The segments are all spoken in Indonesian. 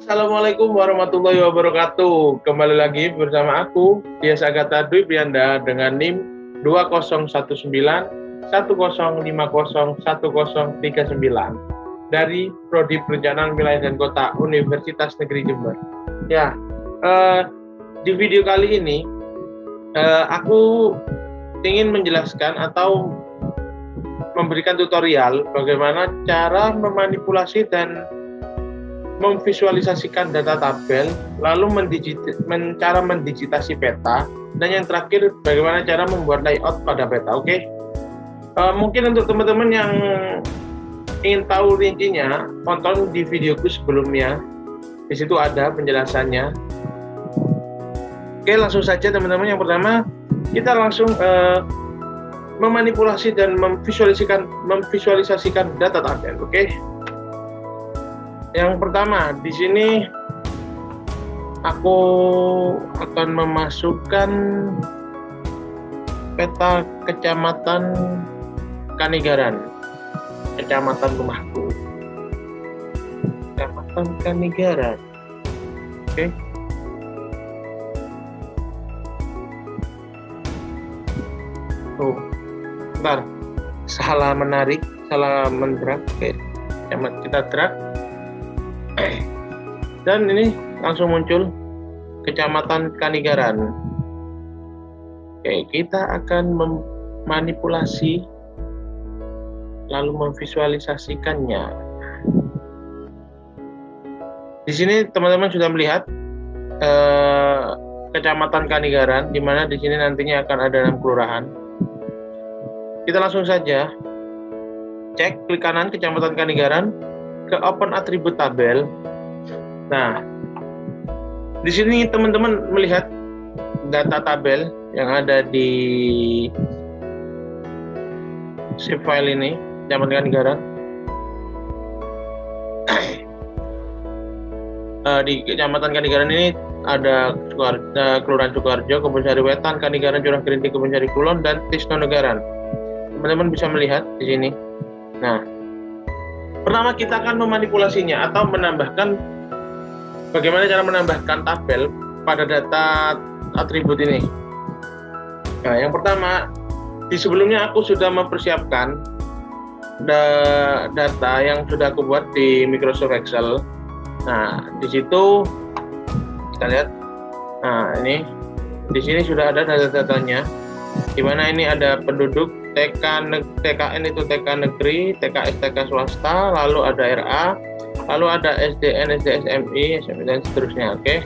Assalamualaikum warahmatullahi wabarakatuh. Kembali lagi bersama aku, Dias Agatha Dwi Prianda dengan NIM 201910501039 dari Prodi Perencanaan Wilayah dan Kota Universitas Negeri Jember. Ya, di video kali ini aku ingin menjelaskan atau memberikan tutorial bagaimana cara memanipulasi dan memvisualisasikan data tabel, lalu cara mendigitasi peta, dan yang terakhir bagaimana cara membuat layout pada peta. Oke? Mungkin untuk teman-teman yang ingin tahu rincinya, tonton di videoku sebelumnya. Di situ ada penjelasannya. Oke, langsung saja teman-teman. Yang pertama, kita langsung memanipulasi dan memvisualisasikan data tabel. Oke? Yang pertama, di sini aku akan memasukkan peta kecamatan Kanigaran, kecamatan rumahku, kecamatan Kanigaran. Oke. Tuh, bentar, salah menarik, salah mendrag. Oke, kita drag. Dan ini langsung muncul kecamatan Kanigaran. Oke, kita akan memanipulasi lalu memvisualisasikannya. Di sini teman-teman sudah melihat kecamatan Kanigaran, di mana di sini nantinya akan ada 6 kelurahan. Kita langsung saja cek, klik kanan kecamatan Kanigaran, ke open atribut tabel. Nah, di sini teman-teman melihat data tabel yang ada di zip file ini, Kecamatan Kanigaran. Di Kecamatan Kanigaran ini ada Kelurahan Sukoharjo, Kebonsari Wetan, Kanigaran, Curah Gerinting, Kebonsari Kulon, dan Tisnonegaran. Teman-teman bisa melihat di sini. Nah, pertama kita akan memanipulasinya atau menambahkan, bagaimana cara menambahkan tabel pada data atribut ini. Nah, yang pertama, di sebelumnya aku sudah mempersiapkan data yang sudah aku buat di Microsoft Excel. Nah, di situ kita lihat. Nah, ini di sini sudah ada data-datanya. Di mana ini ada penduduk, TKN itu TK negeri, TK STK swasta, lalu ada RA, lalu ada SDN, SDSMI, SMP, dan seterusnya. Oke.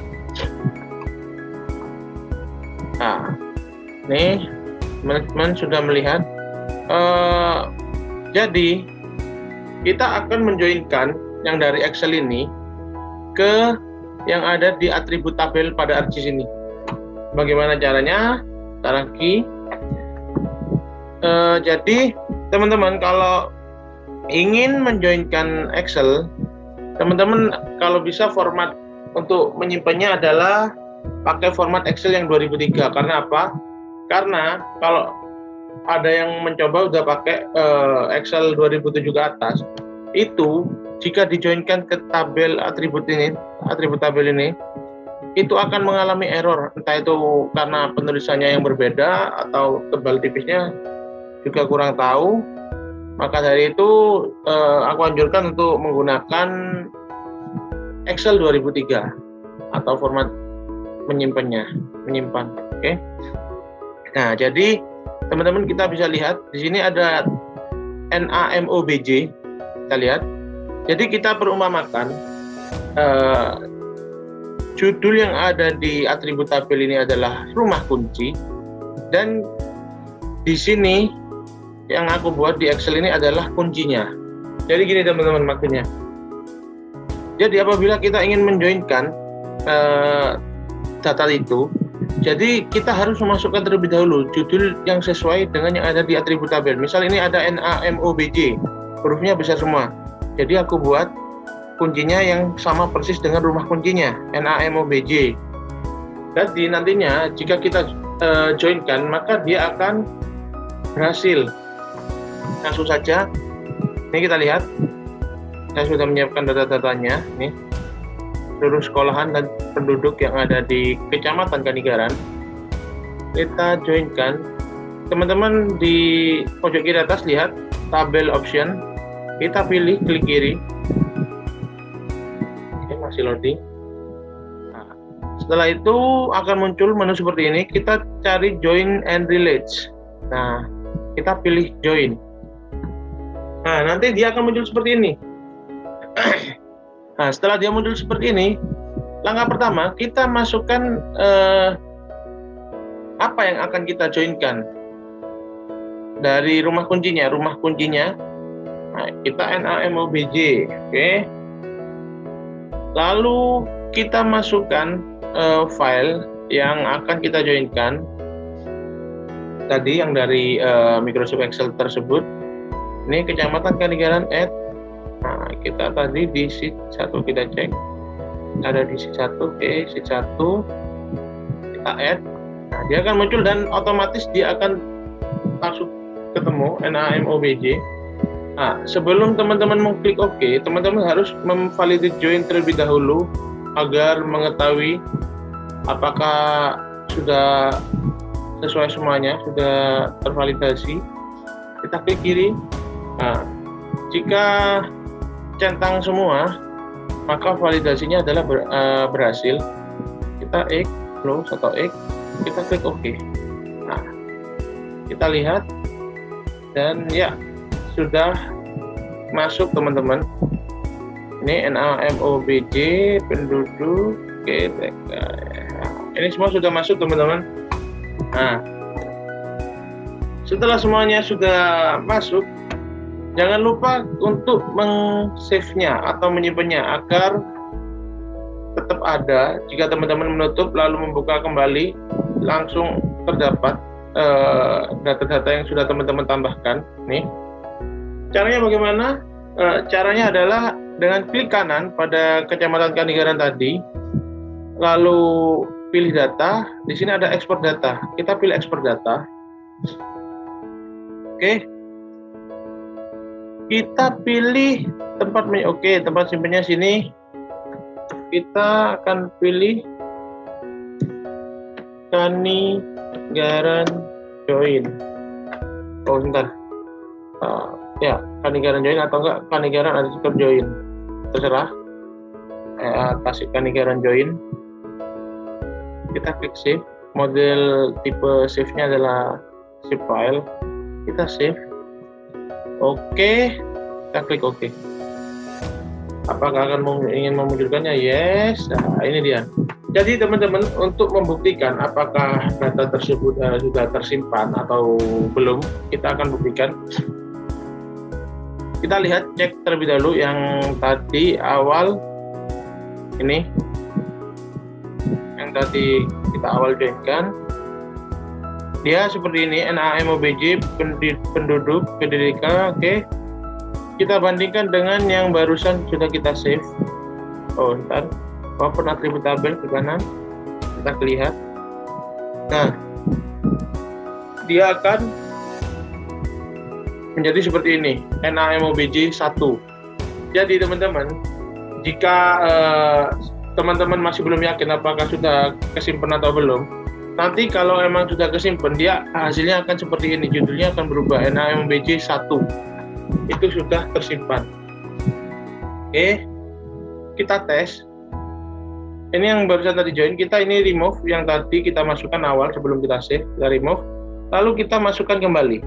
Nah, ini teman-teman sudah melihat. Jadi kita akan menjoinkan yang dari Excel ini ke yang ada di atribut tabel pada ArcGIS ini. Bagaimana caranya? Lagi. Jadi teman-teman kalau ingin menjoinkan Excel, teman-teman kalau bisa format untuk menyimpannya adalah pakai format Excel yang 2003. Karena apa? Karena kalau ada yang mencoba udah pakai Excel 2007 ke atas, itu jika dijoinkan ke tabel atribut tabel ini, itu akan mengalami error, entah itu karena penulisannya yang berbeda atau tebal tipisnya juga kurang tahu. Maka dari itu aku anjurkan untuk menggunakan Excel 2003 atau format menyimpan. Oke. Nah, jadi teman-teman kita bisa lihat di sini ada NAMOBJ. Kita lihat. Jadi kita perumpamakan judul yang ada di atribut tabel ini adalah rumah kunci, dan di sini yang aku buat di Excel ini adalah kuncinya. Jadi gini teman-teman maksudnya. Jadi apabila kita ingin menjoinkan data itu, jadi kita harus memasukkan terlebih dahulu judul yang sesuai dengan yang ada di atribut tabel. Misal ini ada NAMOBJ, hurufnya besar semua. Jadi aku buat kuncinya yang sama persis dengan rumah kuncinya, NAMOBJ. Jadi nantinya jika kita joinkan, maka dia akan berhasil. Langsung saja, ini kita lihat, saya sudah menyiapkan data-datanya. Nih, seluruh sekolahan dan penduduk yang ada di Kecamatan Kanigaran. Kita joinkan. Teman-teman di pojok kiri atas lihat tabel option. Kita pilih klik kiri. Oke, masih loading. Nah, setelah itu akan muncul menu seperti ini. Kita cari join and relates. Nah, kita pilih join. Nah, nanti dia akan muncul seperti ini. Nah, setelah dia muncul seperti ini, langkah pertama kita masukkan apa yang akan kita joinkan dari rumah kuncinya. Nah, kita NAMOBJ, oke. Lalu kita masukkan file yang akan kita joinkan tadi yang dari Microsoft Excel tersebut. Ini Kecamatan Kanigaran add. Nah, kita tadi di sheet 1 kita cek. Ada di sheet 1, oke, sheet 1 kita add. Nah, dia akan muncul dan otomatis dia akan langsung ketemu NAMOBJ. Nah, sebelum teman-teman mengklik OK, teman-teman harus memvalidate join terlebih dahulu agar mengetahui apakah sudah sesuai semuanya, sudah tervalidasi. Kita klik kiri. Nah, jika centang semua, maka validasinya adalah berhasil. Kita X, close atau X, kita klik OK. Nah, kita lihat dan ya sudah masuk teman-teman. Ini NAMOBJ, penduduk, ini semua sudah masuk teman-teman. Nah, setelah semuanya sudah masuk, jangan lupa untuk meng-save-nya atau menyimpannya agar tetap ada. Jika teman-teman menutup lalu membuka kembali, langsung terdapat data-data yang sudah teman-teman tambahkan. Nih, caranya bagaimana? Caranya adalah dengan klik kanan pada Kecamatan Kanigaran tadi, lalu pilih data. Di sini ada ekspor data. Kita pilih ekspor data. Oke. Kita pilih tempat tempat simpannya sini. Kita akan pilih Kanigaran join. Oh, sebentar. Ya, Kanigaran join atau enggak Kanigaran underscore join. Terserah. Kasih Kanigaran join. Kita klik save. Model tipe save-nya adalah save file. Kita save. Oke, kita klik OK. Apakah akan ingin memunculkannya? Yes. Nah, ini dia. Jadi teman-teman, untuk membuktikan apakah data tersebut sudah tersimpan atau belum, kita akan buktikan. Kita lihat, cek terlebih dahulu yang tadi awal ini, yang tadi kita awal joinkan. Dia seperti ini, NAMOBJ, penduduk, PDDK, oke. Kita bandingkan dengan yang barusan sudah kita save. Oh, ntar. Open atribut tabel ke kanan. Kita lihat. Nah, dia akan menjadi seperti ini, NAMOBJ 1. Jadi teman-teman, jika teman-teman masih belum yakin apakah sudah kesimpan atau belum, nanti kalau emang sudah kesimpan, dia hasilnya akan seperti ini. Judulnya akan berubah, NAMOBJ 1. Itu sudah tersimpan. Oke, kita tes. Ini yang barusan tadi join, kita ini remove yang tadi kita masukkan awal sebelum kita save, kita remove. Lalu kita masukkan kembali.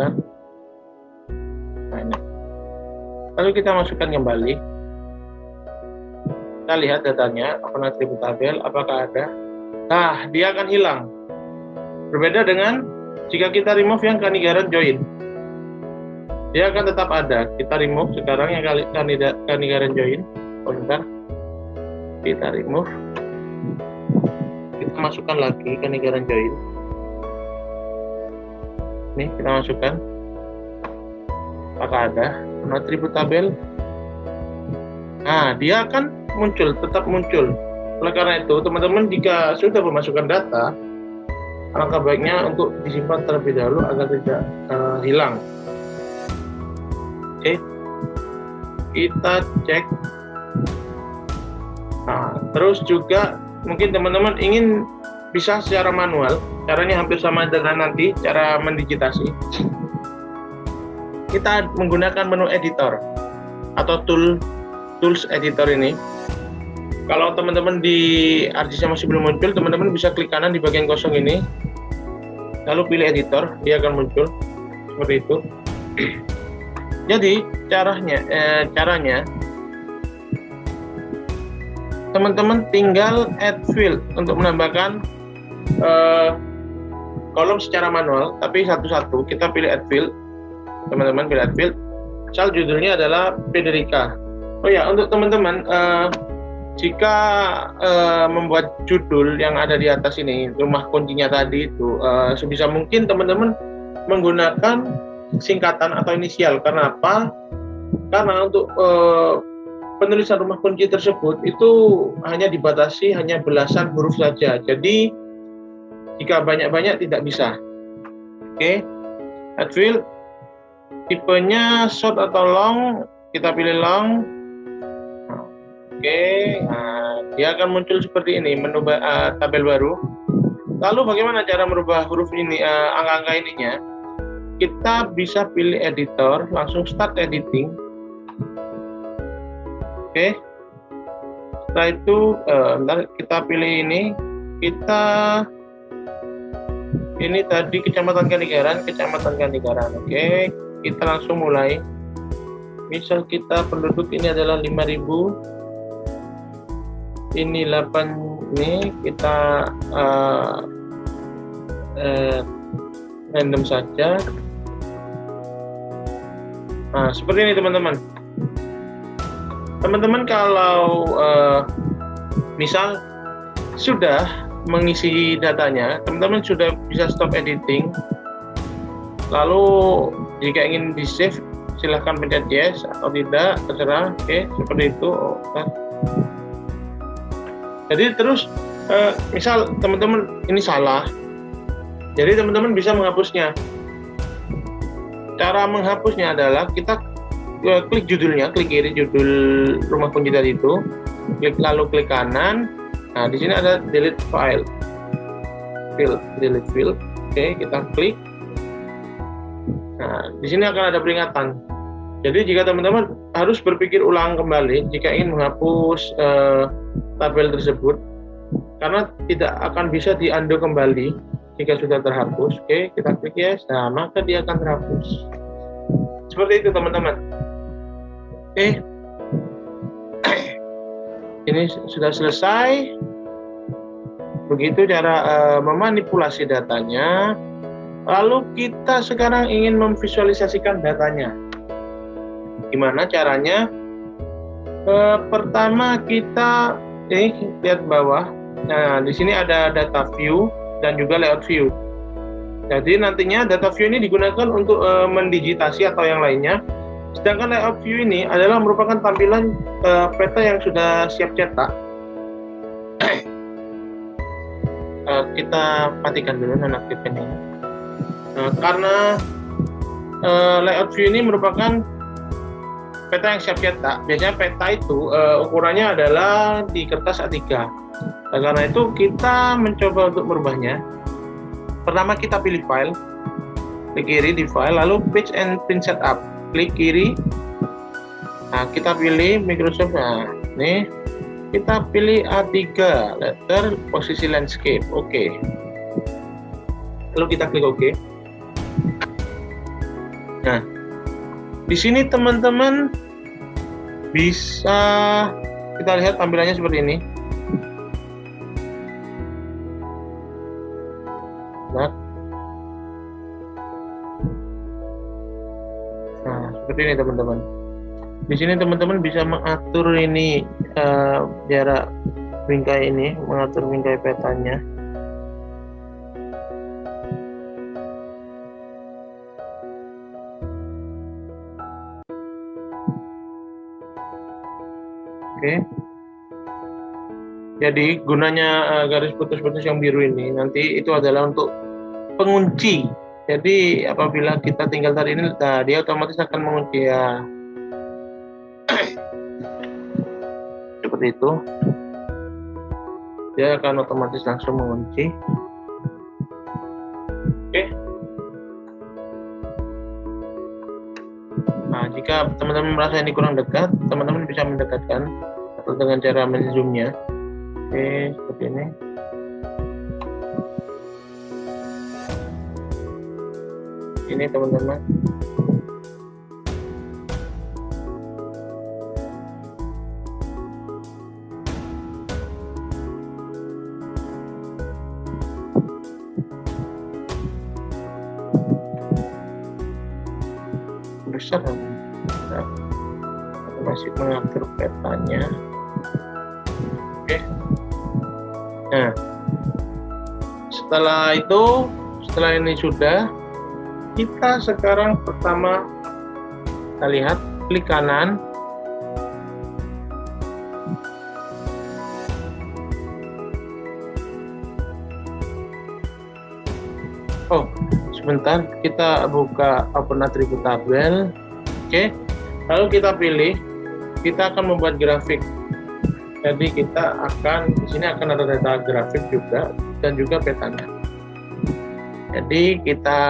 Nah, ini. Lalu kita masukkan kembali. Kita lihat datanya, open atribut tabel, apakah ada. Nah, dia akan hilang. Berbeda dengan jika kita remove yang Kanigaran join. Dia akan tetap ada. Kita remove sekarang yang Kanigaran join. Bentar. Kita remove. Kita masukkan lagi Kanigaran join. Nih, kita masukkan. Apakah ada? Atribut tabel. Nah, dia akan muncul, tetap muncul. Oleh karena itu, teman-teman jika sudah memasukkan data, alangkah baiknya untuk disimpan terlebih dahulu agar tidak hilang. Oke, kita cek. Nah, terus juga mungkin teman-teman ingin bisa secara manual, caranya hampir sama dengan nanti cara mendigitasi. Kita menggunakan menu editor atau tools editor ini. Kalau teman-teman di ArcGIS masih belum muncul, teman-teman bisa klik kanan di bagian kosong ini, lalu pilih editor, dia akan muncul seperti itu. Jadi caranya teman-teman tinggal add field untuk menambahkan kolom secara manual, tapi satu-satu kita pilih add field. Teman-teman pilih add field. Misal judulnya adalah Federica. Oh ya, untuk teman-teman jika membuat judul yang ada di atas ini, rumah kuncinya tadi itu, sebisa mungkin teman-teman menggunakan singkatan atau inisial. Karena apa? Karena untuk penulisan rumah kunci tersebut itu hanya dibatasi hanya belasan huruf saja. Jadi jika banyak-banyak tidak bisa. Oke, add field. Tipenya short atau long, kita pilih long. Oke, nah, dia akan muncul seperti ini, menu tabel baru. Lalu bagaimana cara merubah huruf ini, angka-angka ininya? Kita bisa pilih editor, langsung start editing. Oke, setelah itu ntar kita pilih ini, ini tadi Kecamatan Kanigaran. Oke, kita langsung mulai. Misal kita penduduk ini adalah 5.000. Ini 8 nih, kita random saja. Nah, seperti ini teman-teman. Teman-teman kalau misal sudah mengisi datanya, teman-teman sudah bisa stop editing. Lalu jika ingin di save, silahkan pencet yes atau tidak, terserah. Oke, seperti itu. Jadi terus misal teman-teman ini salah, jadi teman-teman bisa menghapusnya. Cara menghapusnya adalah kita klik judulnya, klik kiri judul rumah kunci tadi itu, lalu klik kanan. Nah, di sini ada delete file, delete field. Oke, kita klik. Nah, di sini akan ada peringatan. Jadi jika teman-teman harus berpikir ulang kembali jika ingin menghapus tabel tersebut, karena tidak akan bisa di-undo kembali jika sudah terhapus. Oke, kita klik yes, nah maka dia akan terhapus. Seperti itu teman-teman. Oke, ini sudah selesai. Begitu cara memanipulasi datanya. Lalu kita sekarang ingin memvisualisasikan datanya. Gimana caranya? Pertama kita lihat bawah. Nah, di sini ada data view dan juga layout view. Jadi nantinya data view ini digunakan untuk mendigitasi atau yang lainnya. Sedangkan layout view ini adalah merupakan tampilan peta yang sudah siap cetak. Kita matikan dulu nonaktifkan ini. Karena layout view ini merupakan peta yang siap cetak. Biasanya peta itu ukurannya adalah di kertas A3. Nah, karena itu kita mencoba untuk merubahnya. Pertama kita pilih file, klik kiri di file, lalu page and print setup, klik kiri. Nah, kita pilih Microsoft. Nah, ini kita pilih A3 letter posisi landscape. Oke. Lalu kita klik OK. Nah, di sini teman-teman bisa kita lihat tampilannya seperti ini. Nah, seperti ini teman-teman. Di sini teman-teman bisa mengatur ini jarak bingkai ini, mengatur bingkai petanya. Oke. Jadi gunanya garis putus-putus yang biru ini nanti itu adalah untuk pengunci. Jadi apabila kita tinggal tadi ini, nah, dia otomatis akan mengunci ya. seperti itu. Dia akan otomatis langsung mengunci. Oke. Nah, jika teman-teman merasa ini kurang dekat, teman-teman bisa mendekatkan atau dengan cara menzoomnya. Oke, seperti ini. Ini teman-teman. Besar nah, masih mengatur petanya. Oke. Nah, setelah ini sudah, kita sekarang pertama kita lihat klik kanan. Oh, sebentar, kita buka open attribute tabel. Oke, lalu kita pilih, kita akan membuat grafik. Jadi kita akan, di sini akan ada data grafik juga dan juga petanya. Jadi kita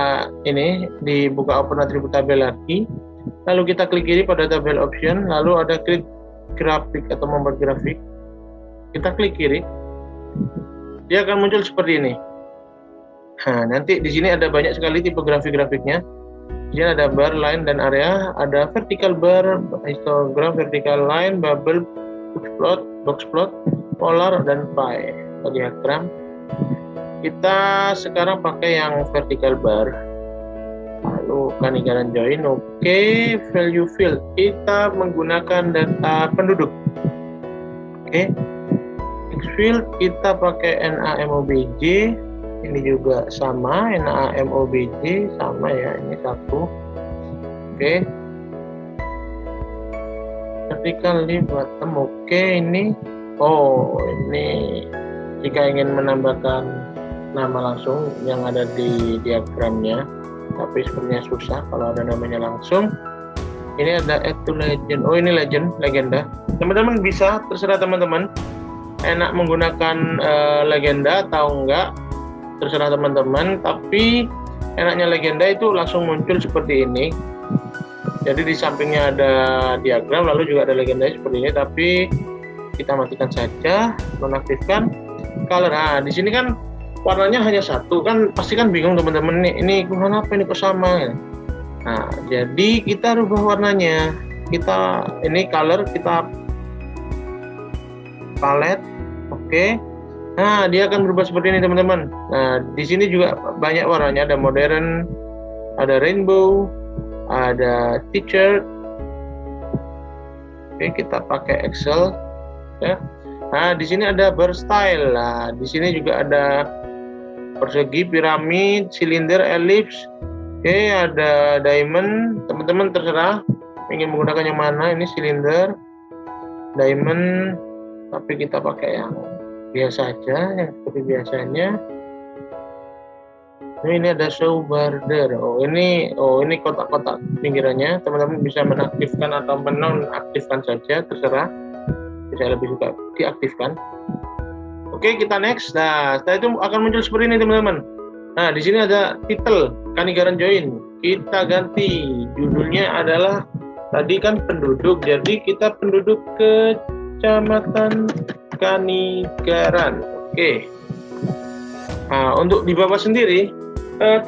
ini dibuka open attribute tabel lagi, lalu kita klik kiri pada tabel option, lalu ada klik grafik atau membuat grafik. Kita klik kiri, dia akan muncul seperti ini. Nah, nanti di sini ada banyak sekali tipe grafik-grafiknya. Di sini ada bar, line, dan area. Ada vertical bar, histogram, vertical line, bubble, box plot, polar, dan pie atau diagram. Kita sekarang pakai yang vertical bar. Lalu kanigaran join. Oke, value field. Kita menggunakan data penduduk. Oke. Text field kita pakai NAMOBJ. Ini juga sama, NAMOBJ sama ya, ini satu. Oke. Vertical leaf bottom, oke. Ini jika ingin menambahkan nama langsung yang ada di diagramnya, tapi sebenarnya susah kalau ada namanya langsung. Ini ada add to legend. Oh, ini legenda. Teman-teman bisa, terserah teman-teman enak menggunakan legenda atau enggak, terserah teman-teman. Tapi enaknya legenda itu langsung muncul seperti ini. Jadi di sampingnya ada diagram, lalu juga ada legenda seperti ini. Tapi kita matikan saja, nonaktifkan color. Nah, di sini kan warnanya hanya satu, kan pasti kan bingung teman-teman, ini warna apa ini kok sama. Nah, jadi kita rubah warnanya. Kita ini color, kita palette, oke. Nah, dia akan berubah seperti ini teman-teman. Nah, di sini juga banyak warnanya, ada modern, ada rainbow, ada t-shirt. Oke, kita pakai Excel ya. Nah, di sini ada bar style. Nah, di sini juga ada persegi, piramid, silinder, ellipse. Oke, ada diamond. Teman-teman terserah ingin menggunakan yang mana. Ini silinder, diamond, tapi kita pakai yang biasa aja, yang seperti biasanya. Ini ada show border. Ini kotak-kotak pinggirannya. Teman-teman bisa menaktifkan atau menonaktifkan saja, terserah. Saya lebih suka diaktifkan. Oke, kita next. Nah, setelah itu akan muncul seperti ini teman-teman. Nah, di sini ada title Kanigaran join. Kita ganti judulnya adalah, tadi kan penduduk, jadi kita penduduk Kecamatan Kanigaran. Oke. Nah, untuk di bawah sendiri,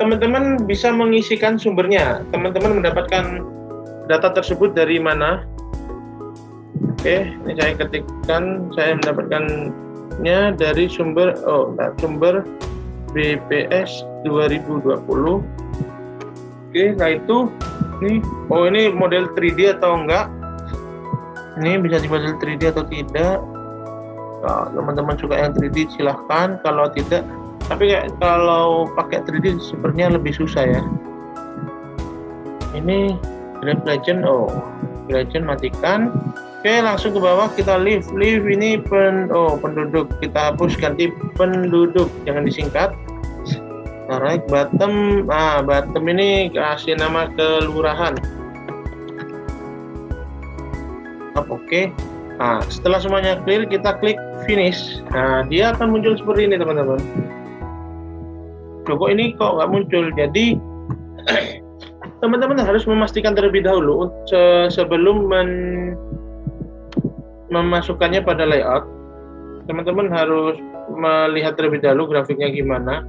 teman-teman bisa mengisikan sumbernya. Teman-teman mendapatkan data tersebut dari mana? Oke, ini saya ketikkan, saya mendapatkannya dari sumber BPS 2020. Oke, nah itu ini model 3D atau enggak? Ini bisa dimodel 3D atau tidak? Kalau teman-teman suka yang 3D silahkan, kalau tidak, tapi kalau pakai 3D sepertinya lebih susah ya. Ini Grab Legend, Legend matikan. Oke, langsung ke bawah kita leave ini penduduk, kita hapus ganti penduduk, jangan disingkat. Right bottom, bottom ini kasih nama kelurahan. Oke, Nah, setelah semuanya clear, kita klik finish. Nah, dia akan muncul seperti ini, teman-teman. Kok ini kok nggak muncul? Jadi teman-teman harus memastikan terlebih dahulu sebelum memasukkannya pada layout. Teman-teman harus melihat terlebih dahulu grafiknya gimana,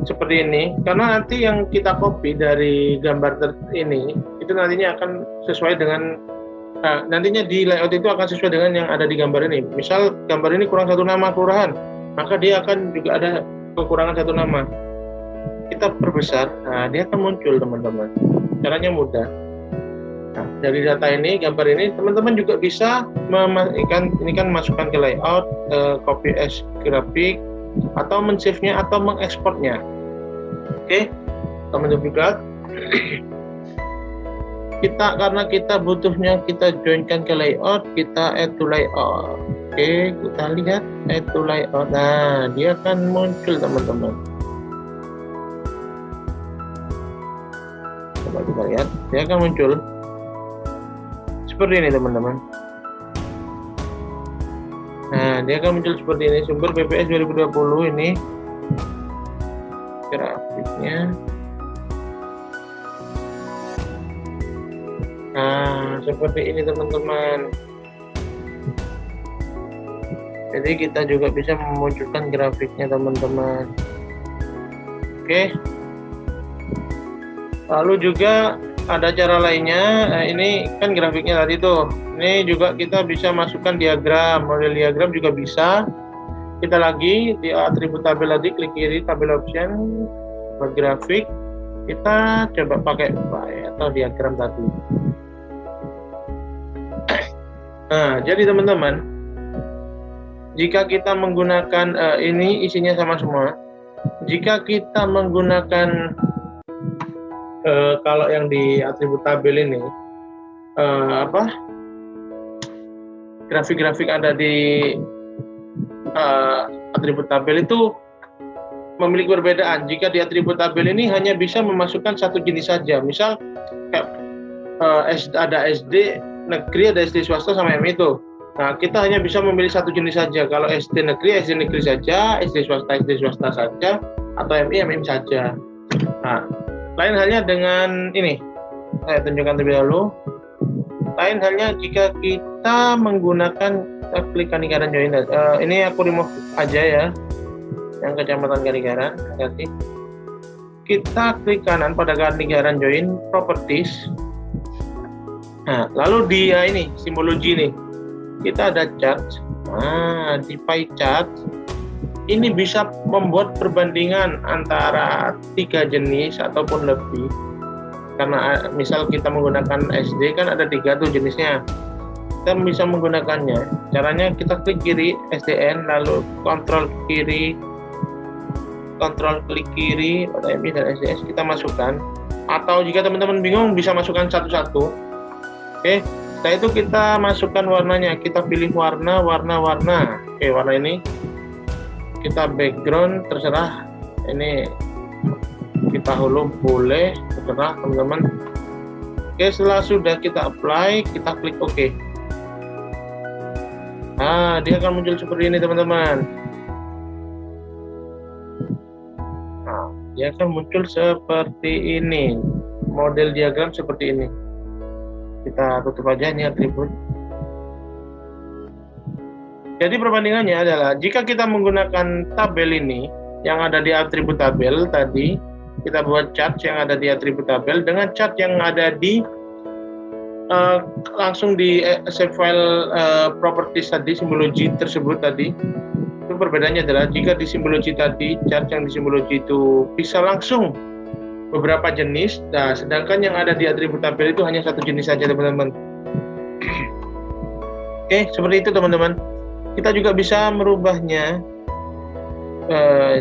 seperti ini, karena nanti yang kita copy dari gambar ini itu nantinya akan sesuai dengan nantinya di layout itu akan sesuai dengan yang ada di gambar ini. Misal gambar ini kurang satu nama kelurahan, maka dia akan juga ada kekurangan satu nama. Kita perbesar, nah dia akan muncul, teman-teman. Caranya mudah. Nah, dari data ini, gambar ini, teman-teman juga bisa ini kan masukkan ke layout, copy as grafik, atau men-save-nya atau mengekspornya. Oke, teman-teman juga karena kita butuhnya kita joinkan ke layout, kita add to layout. Oke, kita lihat add to layout. Nah, dia akan muncul, teman-teman. Coba kita lihat, dia akan muncul seperti ini, teman-teman. Nah, dia akan muncul seperti ini, sumber BPS 2020 ini grafiknya. Nah, seperti ini, teman-teman. Jadi kita juga bisa memunculkan grafiknya, teman-teman. Oke. Lalu juga ada cara lainnya. Nah, ini kan grafiknya tadi tuh. Ini juga kita bisa masukkan diagram, model diagram juga bisa. Kita lagi di atribut tabel tadi, klik kiri tabel option, buat grafik. Kita coba pakai atau diagram tadi. Nah, jadi teman-teman, jika kita menggunakan ini isinya sama semua. Jika kita menggunakan kalau yang di atribut tabel ini grafik-grafik ada di atribut tabel itu memiliki perbedaan. Jika di atribut tabel ini hanya bisa memasukkan satu jenis saja. Misal kayak ada SD negeri, ada SD swasta sama MI itu. Nah, kita hanya bisa memilih satu jenis saja. Kalau SD negeri saja, SD swasta saja, atau MI saja. Nah, lain halnya dengan ini. Saya tunjukkan terlebih dahulu. Lain halnya jika kita menggunakan klik Kanigaran join. Ini aku remove aja ya, yang Kecamatan Kanigaran. Hati. Kita klik kanan pada Kanigaran join properties. Nah, lalu di ini simbologi nih, kita ada chart. Nah, di pie chart ini bisa membuat perbandingan antara 3 jenis ataupun lebih. Karena misal kita menggunakan SD kan ada 3 tuh jenisnya. Kita bisa menggunakannya. Caranya kita klik kiri SDN, lalu kontrol klik kiri pada MI dan SDS kita masukkan. Atau jika teman-teman bingung bisa masukkan satu-satu. Oke, setelah itu kita masukkan warnanya. Kita pilih warna. Oke, warna ini. Kita background terserah. Ini kita hulu boleh, terserah teman-teman. Oke, setelah sudah kita apply, kita klik OK. Nah, dia akan muncul seperti ini, teman-teman. Nah, dia akan muncul seperti ini. Model diagram seperti ini. Kita tutup aja ini atribut. Jadi perbandingannya adalah jika kita menggunakan tabel ini yang ada di atribut tabel tadi, kita buat chart yang ada di atribut tabel dengan chart yang ada di langsung di save file properties tadi, simbologi tersebut tadi. Itu perbedaannya adalah jika di simbologi tadi, chart yang di simbologi itu bisa langsung beberapa jenis, nah sedangkan yang ada di atribut tabel itu hanya satu jenis saja, teman-teman. Oke, seperti itu, teman-teman. Kita juga bisa merubahnya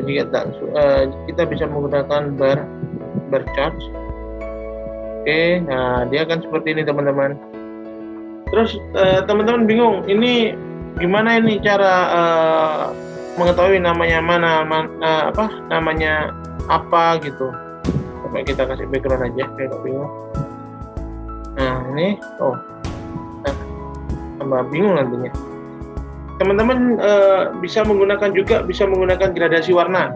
jika kita bisa menggunakan bar chart. Oke, nah dia akan seperti ini, teman-teman. Terus teman-teman bingung, ini gimana ini cara mengetahui namanya namanya apa gitu. Coba kita kasih background aja, kayak bingung. Nah ini, tambah bingung nantinya. Teman-teman bisa menggunakan gradasi warna.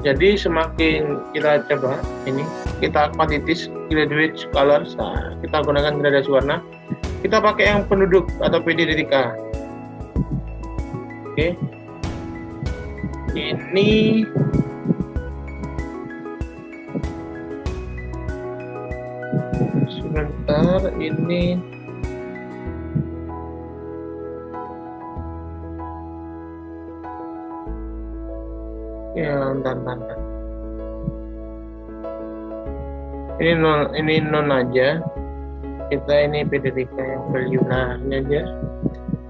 Jadi semakin kita coba ini, kita quantities graduate colors, nah, kita gunakan gradasi warna. Kita pakai yang penduduk atau PD-K. Oke. Ini sebentar, ini ya, bentar. Ini non aja. Kita ini PDDK yang value, nah ini aja.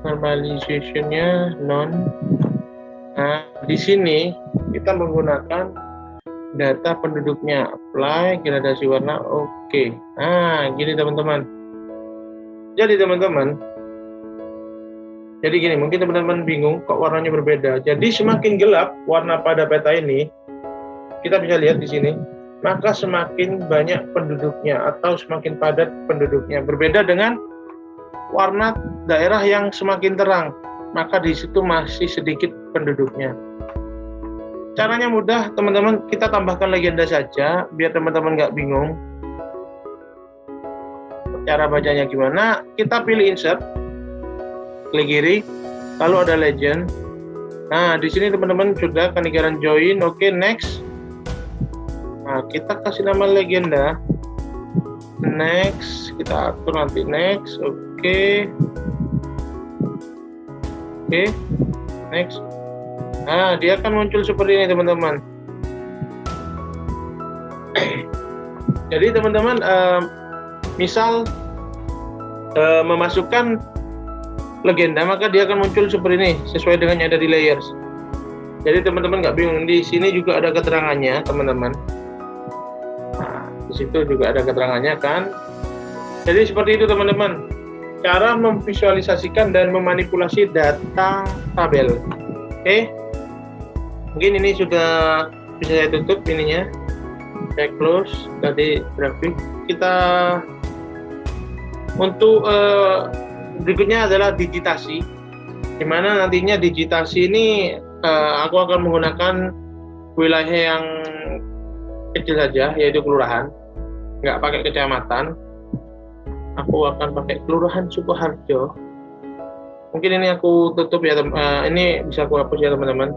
Normalization-nya non. Nah, di sini kita menggunakan data penduduknya, apply gradasi warna, oke. Nah, gini teman-teman. Jadi gini, mungkin teman-teman bingung kok warnanya berbeda. Jadi semakin gelap warna pada peta ini, kita bisa lihat di sini, maka semakin banyak penduduknya atau semakin padat penduduknya. Berbeda dengan warna daerah yang semakin terang, maka di situ masih sedikit penduduknya. Caranya mudah teman-teman, kita tambahkan legenda saja biar teman-teman nggak bingung. Cara bacanya gimana? Kita pilih insert, klik kiri, lalu ada legend. Nah, di sini teman-teman sudah ketinggalan join, oke, next. Nah, kita kasih nama legenda, next, kita atur nanti next, oke, next. Nah, dia akan muncul seperti ini teman-teman. Jadi teman-teman, misal memasukkan legenda, maka dia akan muncul seperti ini sesuai dengan yang ada di layers. Jadi teman-teman nggak bingung, di sini juga ada keterangannya teman-teman. Nah, di situ juga ada keterangannya kan. Jadi seperti itu teman-teman, cara memvisualisasikan dan memanipulasi data tabel. Oke, mungkin ini sudah bisa saya tutup ininya, saya close tadi grafik. Kita untuk berikutnya adalah digitasi, dimana nantinya digitasi ini aku akan menggunakan wilayah yang kecil saja, yaitu kelurahan, nggak pakai kecamatan. Aku akan pakai kelurahan Sukoharjo. Mungkin ini aku tutup ya, ini bisa aku hapus ya teman-teman,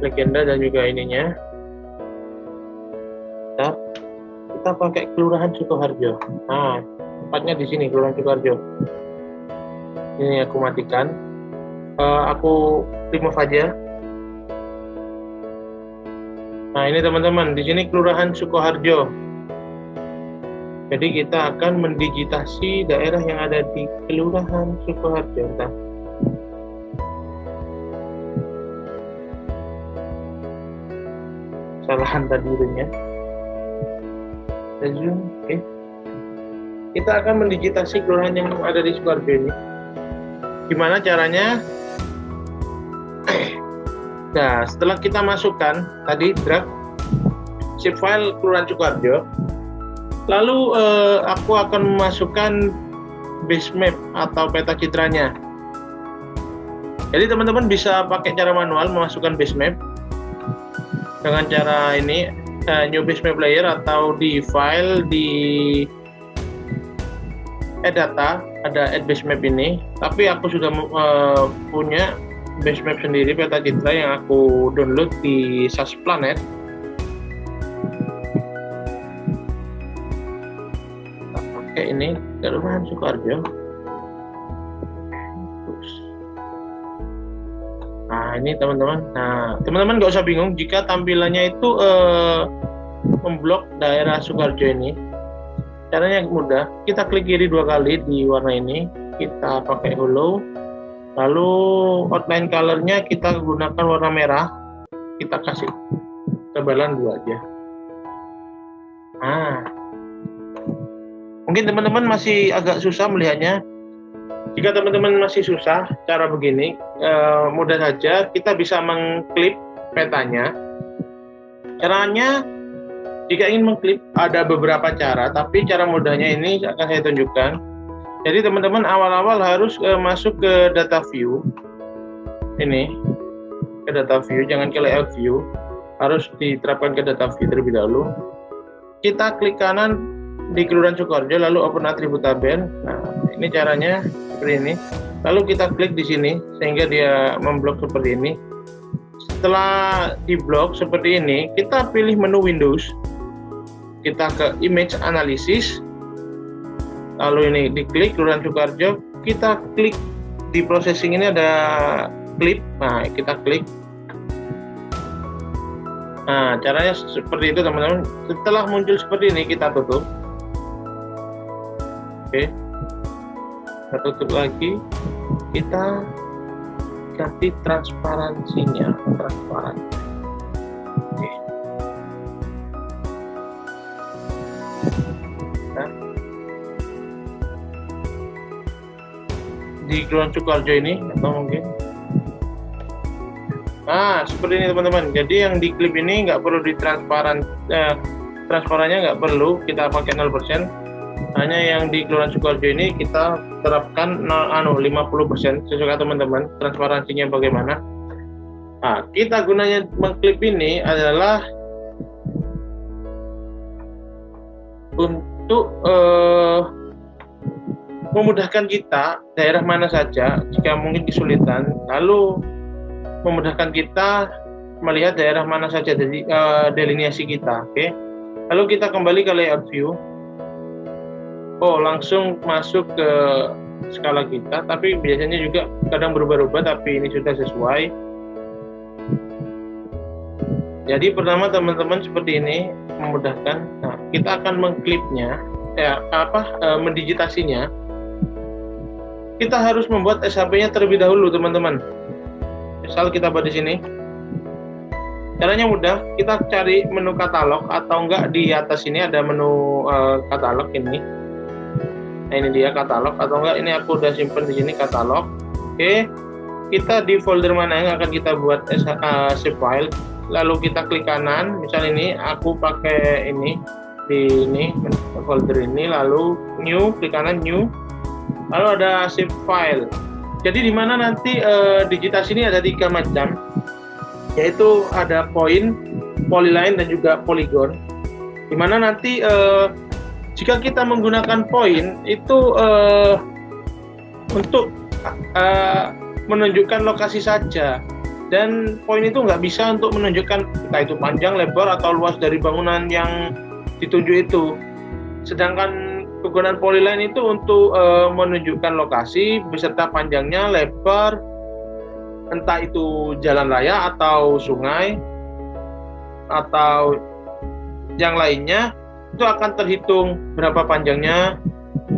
legenda dan juga ininya. Kita pakai kelurahan Sukoharjo. Nah, tempatnya di sini, kelurahan Sukoharjo. Ini aku matikan, aku remove aja. Nah, ini teman-teman, di sini kelurahan Sukoharjo. Jadi kita akan mendigitasi daerah yang ada di kelurahan Sukoharjo. Nah, kesalahan tadi itunya. Zoom, oke. Kita akan mendigitasi kelurahan yang ada di Sukoharjo ini. Gimana caranya? Nah, setelah kita masukkan tadi drag zip file kelurahan Sukoharjo, lalu aku akan memasukkan base map atau peta citranya. Jadi teman-teman bisa pakai cara manual memasukkan base map dengan cara ini, new base map layer, atau di file di add data, ada add base map ini. Tapi aku sudah punya base map sendiri, peta citra yang aku download di SAS Planet. Kita pakai ini, kelurahan Sukoharjo. Nah, ini teman-teman. Nah, teman-teman nggak usah bingung jika tampilannya itu memblok daerah Sukoharjo ini. Caranya mudah, kita klik kiri 2 kali di warna ini, kita pakai hollow, lalu outline colornya kita gunakan warna merah, kita kasih tebalan 2 aja. Nah, mungkin teman-teman masih agak susah melihatnya. Jika teman-teman masih susah cara begini, mudah saja, kita bisa mengklip petanya. Caranya, jika ingin mengklip ada beberapa cara, tapi cara mudahnya ini akan saya tunjukkan. Jadi teman-teman awal-awal harus masuk ke data view. Ini ke data view, jangan ke layout view. Harus diterapkan ke data view terlebih dahulu. Kita klik kanan di Kelurahan Sukoharjo, lalu open atribut tabel. Nah, ini caranya seperti ini. Lalu kita klik di sini sehingga dia memblok seperti ini. Setelah diblok seperti ini, kita pilih menu Windows. Kita ke Image Analysis. Lalu ini diklik Kelurahan Sukoharjo, kita klik di processing ini ada clip. Nah, kita klik. Nah, caranya seperti itu teman-teman. Setelah muncul seperti ini, kita tutup. Oke. Kita tutup lagi. Kita ganti transparansinya, transparan. Oke. Nah, di Kelurahan Sukoharjo ini atau mungkin seperti ini teman-teman. Jadi yang di klip ini nggak perlu ditransparan, transparannya nggak perlu kita pakai 0%. Hanya yang di Kelurahan Sukoharjo ini kita terapkan 50%. Sesuai teman-teman transparansinya bagaimana. Nah, kita gunanya mengklip ini adalah untuk memudahkan kita daerah mana saja jika mungkin kesulitan, lalu memudahkan kita melihat daerah mana saja dari delineasi kita. Oke. Lalu kita kembali ke layout view. Langsung masuk ke skala kita, tapi biasanya juga kadang berubah-ubah, tapi ini sudah sesuai. Jadi pertama teman-teman seperti ini memudahkan. Nah, kita akan mengklipnya, mendigitasinya. Kita harus membuat SHP-nya terlebih dahulu teman-teman. Misal kita buat di sini. Caranya mudah, kita cari menu katalog atau enggak di atas ini ada menu katalog ini. Nah, ini dia katalog, atau enggak ini aku udah simpen di sini katalog. Oke. Kita di folder mana yang akan kita buat save file, lalu kita klik kanan. Misal ini aku pakai ini di ini folder ini, lalu new, klik kanan new. Lalu ada save file. Jadi di mana nanti digitasi ini ada 3 macam, yaitu ada point, polyline, dan juga polygon. Di mana nanti jika kita menggunakan point itu untuk menunjukkan lokasi saja, dan point itu nggak bisa untuk menunjukkan entah itu panjang, lebar, atau luas dari bangunan yang dituju itu. Sedangkan kegunaan polyline itu untuk menunjukkan lokasi beserta panjangnya, lebar, entah itu jalan raya atau sungai atau yang lainnya, itu akan terhitung berapa panjangnya,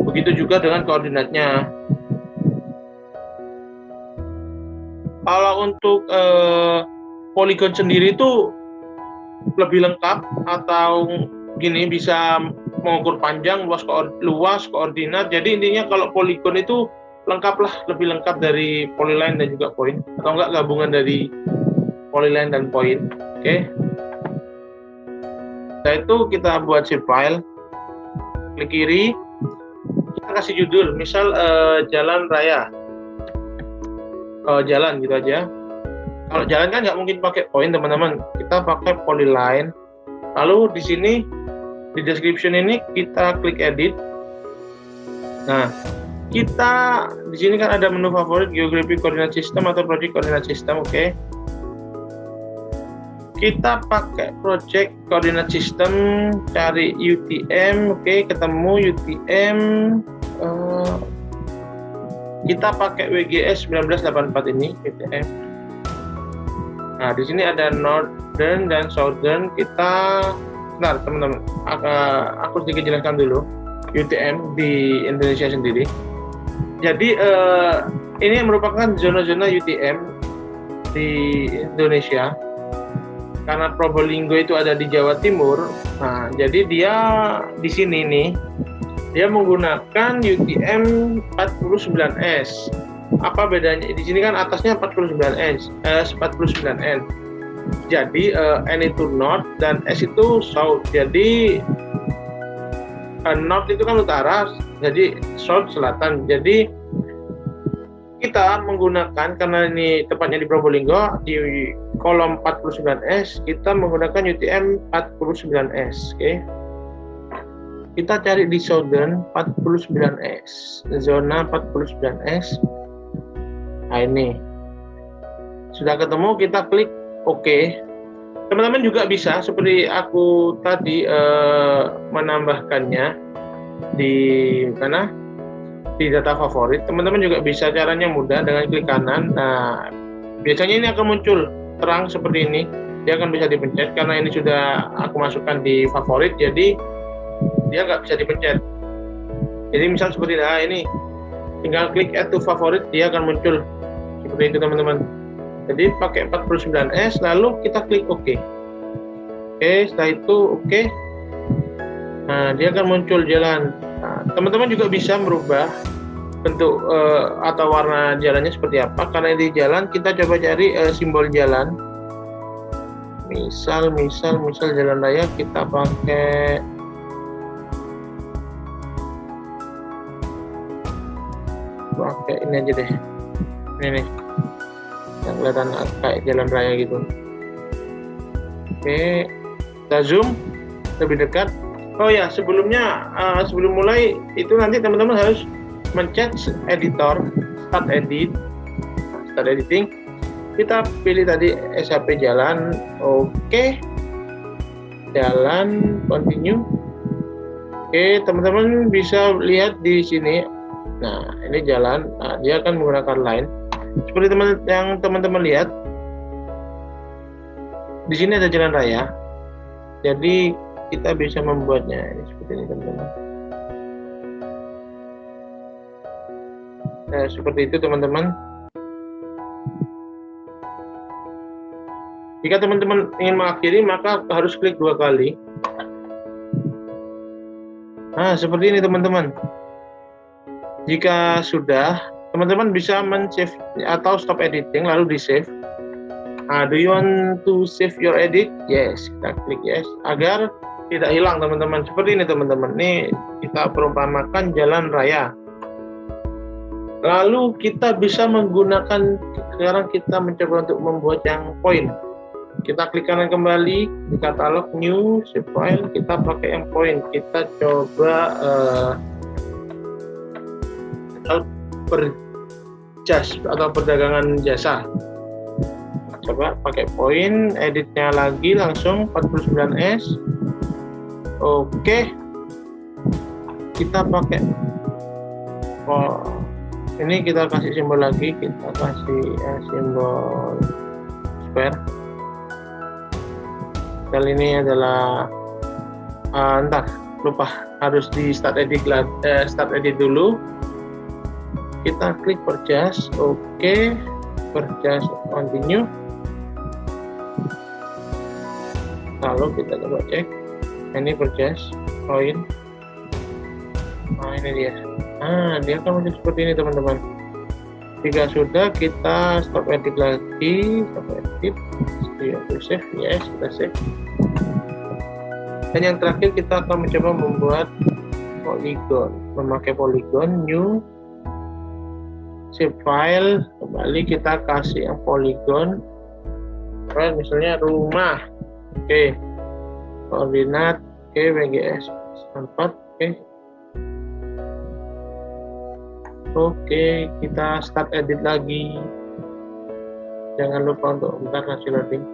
begitu juga dengan koordinatnya. Kalau untuk polygon sendiri itu lebih lengkap, atau gini bisa mengukur panjang, luas, koordinat. Jadi intinya kalau polygon itu lengkap lah, lebih lengkap dari polyline dan juga point, atau enggak gabungan dari polyline dan point. Oke. Setelah itu kita buat save file, klik kiri, kita kasih judul, misal jalan raya, jalan gitu aja. Kalau jalan kan nggak mungkin pakai point teman-teman, kita pakai polyline. Lalu di sini di description ini kita klik edit. Nah, kita di sini kan ada menu favorit, geographic coordinate system atau project coordinate system. Oke. Kita pakai project coordinate system, cari UTM. Oke, ketemu UTM. Kita pakai WGS 1984 ini UTM. Nah, di sini ada northern dan southern. Kita Bentar teman-teman, aku sedikit jelaskan dulu UTM di Indonesia sendiri. Jadi ini merupakan zona-zona UTM di Indonesia. Karena Probolinggo itu ada di Jawa Timur, nah jadi dia di sini nih, dia menggunakan UTM 49S. Apa bedanya? Di sini kan atasnya 49S, 49N. Jadi N itu north dan S itu south. Jadi north itu kan utara, Jadi South selatan. Jadi kita menggunakan, karena ini tepatnya di Probolinggo, di kolom 49S kita menggunakan UTM 49S. Oke. Kita cari di Southern 49S, zona 49S. Nah, ini sudah ketemu, kita klik OK. Teman-teman juga bisa seperti aku tadi menambahkannya di mana, di data favorit. Teman-teman juga bisa, caranya mudah, dengan klik kanan. Nah, biasanya ini akan muncul terang seperti ini, dia akan bisa dipencet. Karena ini sudah aku masukkan di favorit, jadi dia nggak bisa dipencet. Jadi misal seperti ini, tinggal klik add to favorit, dia akan muncul seperti itu teman-teman. Jadi pakai 49S, lalu kita klik OK. Oke, setelah itu OK. Nah, dia akan muncul jalan. Nah, teman-teman juga bisa merubah bentuk atau warna jalannya seperti apa. Karena di jalan, kita coba cari simbol jalan. Misal jalan raya kita pakai ini aja deh. Ini nih, yang kelihatan kayak jalan raya gitu. Oke, kita zoom lebih dekat. Oh ya, sebelumnya sebelum mulai itu nanti teman-teman harus mencet editor, start editing. Kita pilih tadi SHP jalan, oke. Jalan, continue. Oke, teman-teman bisa lihat di sini. Nah, ini jalan. Nah, dia akan menggunakan line. Seperti yang teman-teman lihat, di sini ada jalan raya. Jadi kita bisa membuatnya ini seperti ini teman-teman. Nah, seperti itu teman-teman. Jika teman-teman ingin mengakhiri, maka harus klik 2 kali. Nah, seperti ini teman-teman. Jika sudah, teman-teman bisa men-save atau stop editing lalu di-save. Nah, do you want to save your edit? Yes, kita klik yes agar tidak hilang teman-teman. Seperti ini teman-teman. Ini kita perumpamakan jalan raya. Lalu kita bisa menggunakan, sekarang kita mencoba untuk membuat yang point. Kita klik kanan kembali di katalog new save file, kita pakai yang point. Kita coba berjas atau perdagangan jasa. Coba pakai point, editnya lagi langsung 49S. Oke, kita pakai ini, kita kasih simbol lagi, kita kasih simbol square. Kali ini adalah ntar lupa harus di start edit dulu. Kita klik purchase, oke, purchase continue. Lalu kita coba cek, ini purchase point. Nah, ini dia. Nah, dia akan muncul seperti ini teman-teman. Jika sudah, kita stop edit lagi, stop edit, save, yes, kita save. Dan yang terakhir kita akan mencoba membuat polygon, memakai polygon new save file, kembali kita kasih yang polygon, misalnya rumah, oke, koordinat, oke, WGS 4, oke, kita start edit lagi. Jangan lupa untuk bentar kasih loading.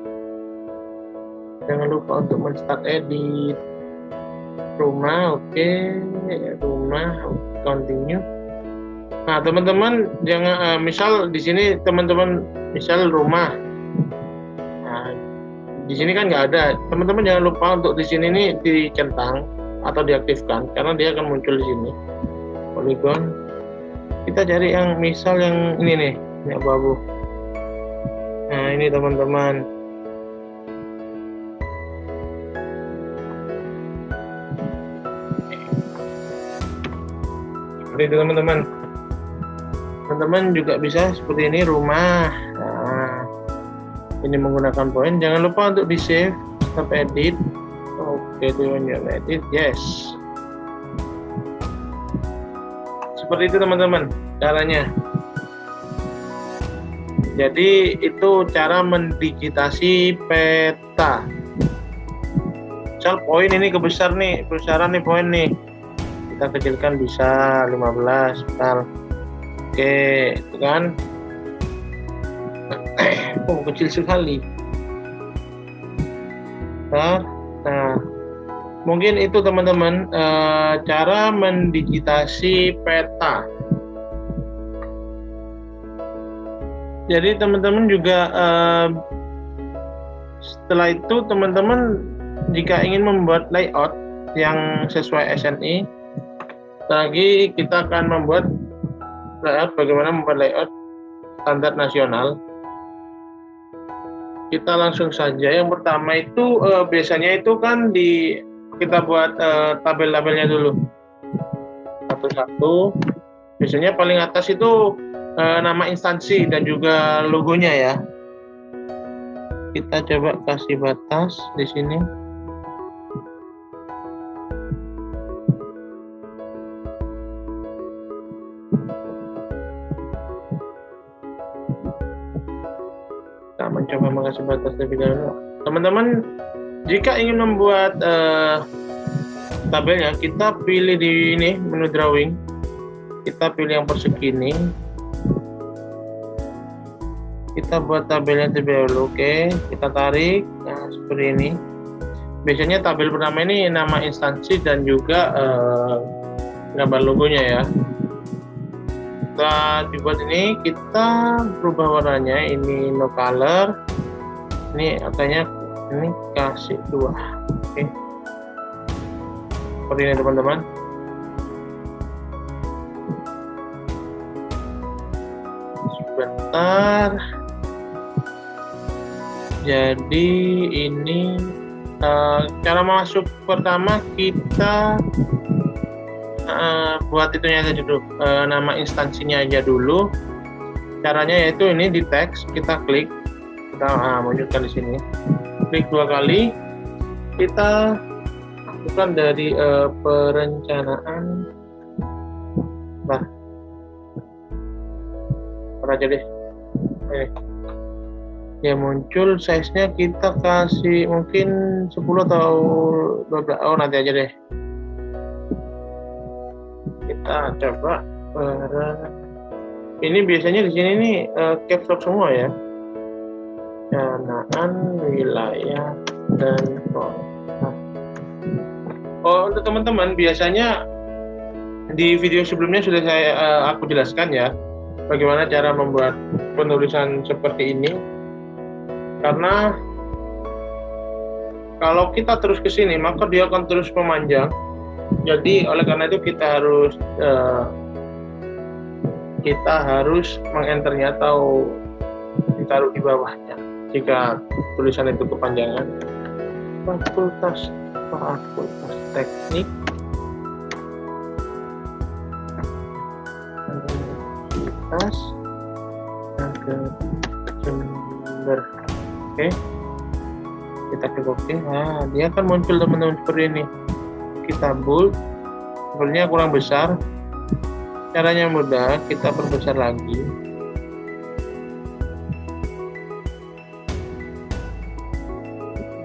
Jangan lupa untuk men-start edit rumah, oke, rumah, continue. Nah, teman-teman jangan misal di sini teman-teman misal rumah. Nah, di sini kan nggak ada. Teman-teman jangan lupa untuk di sini nih dicentang atau diaktifkan karena dia akan muncul di sini. Polygon. Kita cari yang misal yang ini nih, ini abu-abu. Nah, ini teman-teman. Seperti itu teman-teman. Teman-teman juga bisa seperti ini rumah. Nah, ini menggunakan poin. Jangan lupa untuk di save, stop edit. Oke, tujuan edit, yes. seperti itu teman-teman caranya. Jadi itu cara mendigitasi peta. Misal poin ini kebesar nih, besaran nih poin nih. Kita kecilkan bisa 15 misal. Oke, itu kan. Oh, kecil sekali. Nah, mungkin itu teman-teman cara mendigitasi peta. Jadi teman-teman juga setelah itu teman-teman jika ingin membuat layout yang sesuai SNI, lagi kita akan membuat layout, bagaimana membuat layout standar nasional. Kita langsung saja. Yang pertama itu biasanya itu kan kita buat tabel-tabelnya dulu satu-satu. Biasanya paling atas itu nama instansi dan juga logonya ya. Kita coba kasih batas di sini. Kita mencoba mengasih batas lebih dahulu. Teman-teman, jika ingin membuat tabelnya, kita pilih di ini menu drawing. Kita pilih yang persegi ini. Kita buat tabelnya terlebih dahulu. Oke, kita tarik. Nah, seperti ini. Biasanya tabel pertama ini nama instansi dan juga gambar logonya ya. Kita dibuat ini, kita berubah warnanya. Ini no color. Ini katanya ini kasih 2. Oke. Seperti ini teman-teman. Sebentar. Jadi ini cara masuk pertama kita buat itunya aja dulu, nama instansinya aja dulu. Caranya yaitu ini di teks, kita klik, kita munculkan di sini, klik 2 kali, kita lakukan dari perencanaan, aja deh. Ya muncul size-nya, kita kasih mungkin 10 atau 12. Oh, nanti aja deh. Kita coba ini biasanya di sini nih caps lock semua ya. Danaan, wilayah, dan kota. Oh, untuk teman-teman biasanya di video sebelumnya sudah aku jelaskan ya bagaimana cara membuat penulisan seperti ini. Karena kalau kita terus ke sini maka dia akan terus memanjang. Jadi oleh karena itu kita harus mengenternya atau ditaruh di bawahnya jika tulisan itu kepanjangan. Fakultas Teknik Universitas Jember. Oke, kita klik OK. Nah, dia akan muncul teman-teman seperti ini. Kita bold, sebenarnya kurang besar. Caranya mudah, kita perbesar lagi.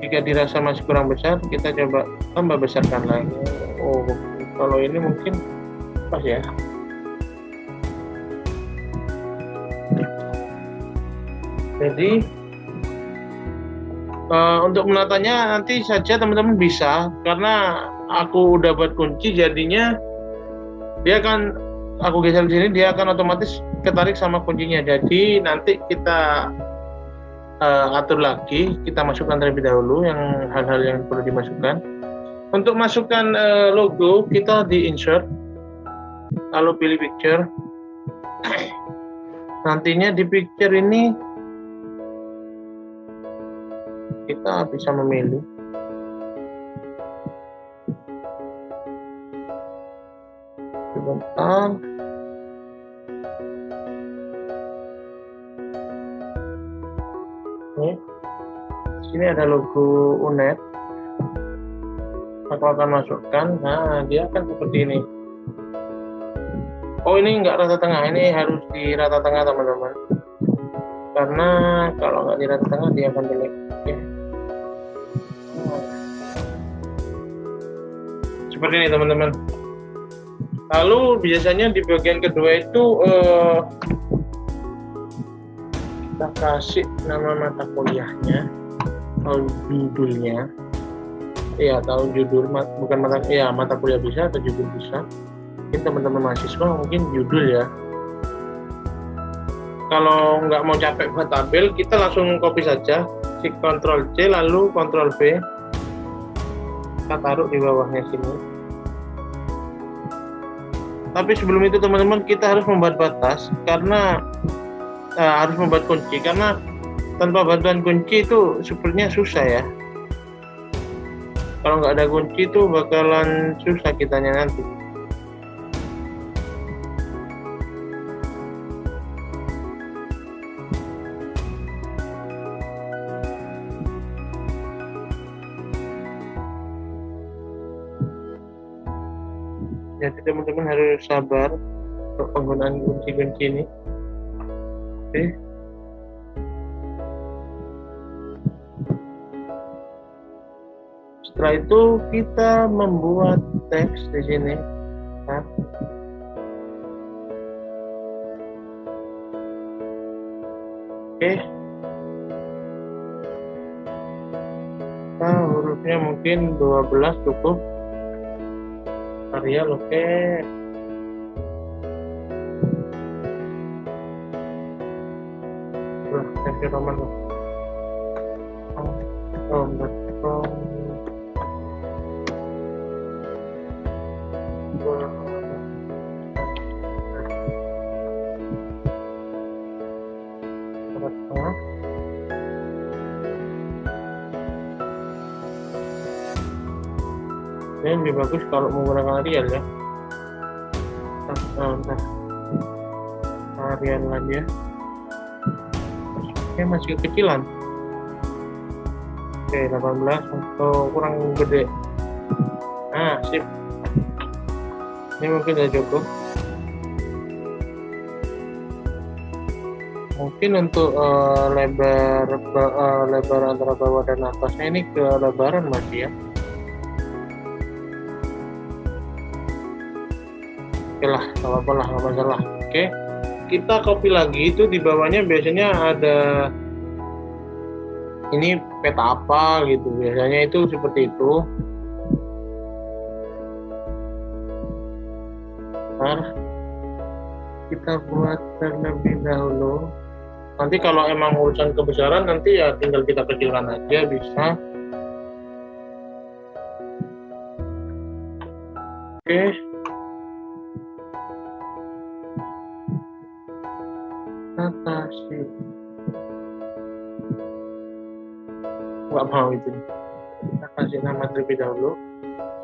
Jika dirasa masih kurang besar, kita coba tambah besarkan lagi. Oh, kalau ini mungkin pas ya. Jadi untuk menatanya nanti saja teman-teman bisa, karena aku udah buat kunci, jadinya dia akan aku geser di sini, dia akan otomatis ketarik sama kuncinya. Jadi nanti kita atur lagi, kita masukkan terlebih dahulu yang hal-hal yang perlu dimasukkan. Untuk masukkan logo, kita di insert, lalu pilih picture. Nantinya di picture ini kita bisa memilih sebentar. Ini di sini ada logo UNED, aku akan masukkan. Nah, dia akan seperti ini. Oh, ini nggak rata tengah, ini harus di rata tengah teman-teman, karena kalau nggak di rata tengah dia akan jelek. Oke. Seperti ini teman-teman. Lalu biasanya di bagian kedua itu kita kasih nama mata kuliahnya atau judulnya. Iya, tahu judul, bukan mata kuliah bisa atau judul bisa. Mungkin teman-teman mahasiswa mungkin judul ya. Kalau nggak mau capek buat tabel, kita langsung copy saja, Shift Ctrl C lalu Ctrl V, kita taruh di bawahnya sini. Tapi sebelum itu teman-teman, kita harus membuat batas, karena harus membuat kunci, karena tanpa bantuan kunci itu sepertinya susah ya. Kalau nggak ada kunci itu bakalan susah kitanya nanti. Jadi teman-teman harus sabar untuk penggunaan kunci-kunci ini. Oke. Setelah itu kita membuat teks di sini. Nah. Oke. Nah, hurufnya mungkin 12 cukup. Arial, oke. Versi Roman. Ini lebih bagus kalau menggunakan Arial ya. Arial lagi ya. Oke, masih kecilan. Oke, 18 untuk kurang gede. Nah, sip. Ini mungkin sudah cukup. Mungkin untuk lebar antara bawah dan atasnya ini kelebaran masih ya. Oke lah, nggak apa-apa lah, nggak masalah. Oke, kita copy lagi. Itu di bawahnya biasanya ada ini peta apa gitu, biasanya itu seperti itu. Ntar kita buat terlebih dahulu. Nanti kalau emang urusan kebesaran nanti ya tinggal kita kecilkan aja bisa. Oke. Atasi. Nggak mau itu. Kita kasih nama terlebih dahulu.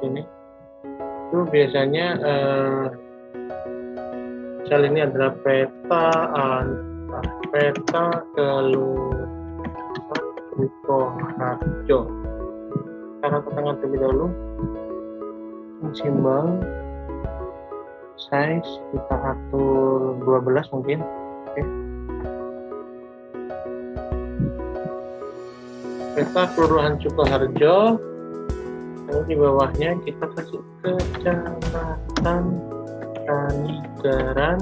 Ini. Itu biasanya misal ini adalah peta Kelurahan Sukoharjo. Cara tangan terlebih dahulu, simbol size kita atur 12 mungkin. Oke. Peta Kelurahan Sukoharjo, lalu di bawahnya kita kasih Kecamatan Kanigaran,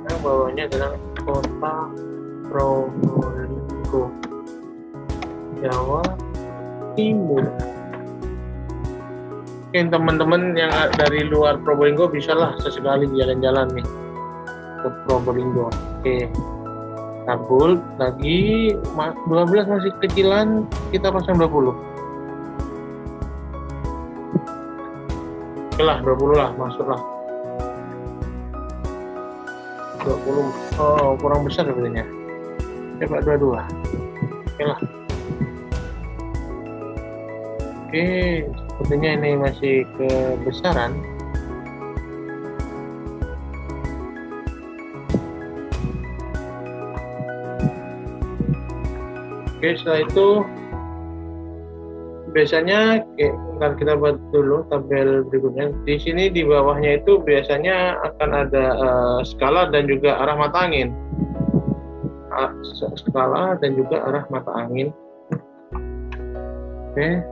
yang bawahnya adalah Kota Probolinggo, Jawa Timur. Oke, teman-teman yang dari luar Probolinggo bisalah sesekali jalan-jalan nih ke Probolinggo. Oke, tabul lagi 12 masih kecilan, kita pasang 20. Oke lah, 20 lah, masuklah 20. Oh, kurang besar sebenarnya. Coba 22. Oke lah. Oke, sepertinya ini masih kebesaran. Oke, setelah itu biasanya ntar kita buat dulu tabel berikutnya. Di sini di bawahnya itu biasanya akan ada skala dan juga arah mata angin. Skala dan juga arah mata angin. Oke.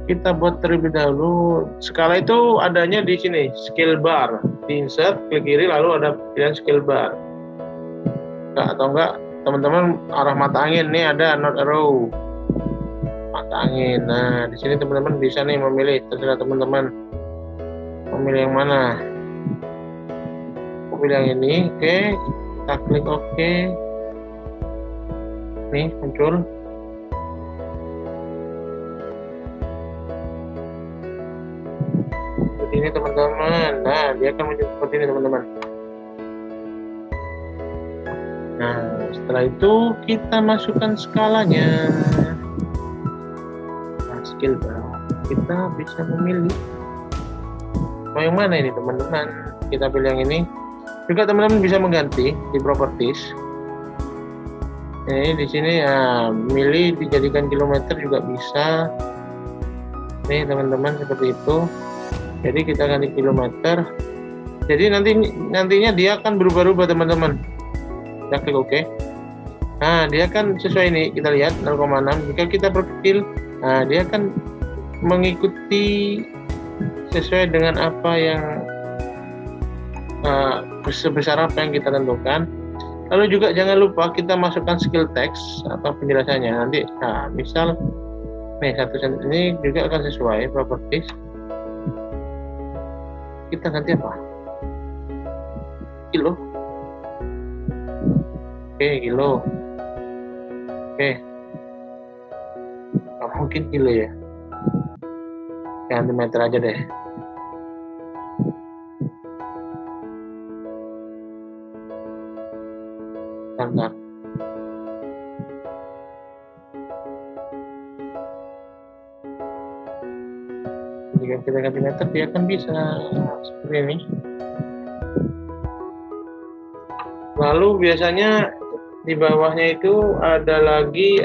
Kita buat terlebih dahulu. Skala itu adanya di sini, scale bar. Di insert, klik kiri lalu ada pilihan scale bar. Atau enggak, teman-teman arah mata angin nih ada not arrow. Mata angin. Nah, di sini teman-teman bisa nih memilih, terserah teman-teman memilih yang mana. Aku pilih yang ini, oke. Kita klik oke. Nih muncul. Seperti ini teman-teman. Nah, dia akan muncul seperti ini teman-teman. Nah, setelah itu kita masukkan skalanya. Skill bar, kita bisa memilih mau yang mana ini teman-teman. Kita pilih yang ini. Juga teman-teman bisa mengganti di properties. Ini di sini ya, milih dijadikan kilometer juga bisa. Nih teman-teman seperti itu. Jadi kita ganti kilometer. Jadi nantinya dia akan berubah-ubah teman-teman. Kita klik OK. Nah, dia akan sesuai ini. Kita lihat 0,6. Jika kita perkecil, nah, dia akan mengikuti sesuai dengan apa yang sebesar apa yang kita tentukan. Lalu juga jangan lupa kita masukkan skill text atau penjelasannya. Nanti, nah, misal nih 1 cm ini juga akan sesuai properties. Kita ganti apa? Kilo. Oke, kilo. Oke. Nggak mungkin kilo ya. Ganti meter aja deh. Bentar. Jika kita ganti meter, dia akan bisa seperti ini. Lalu biasanya di bawahnya itu ada lagi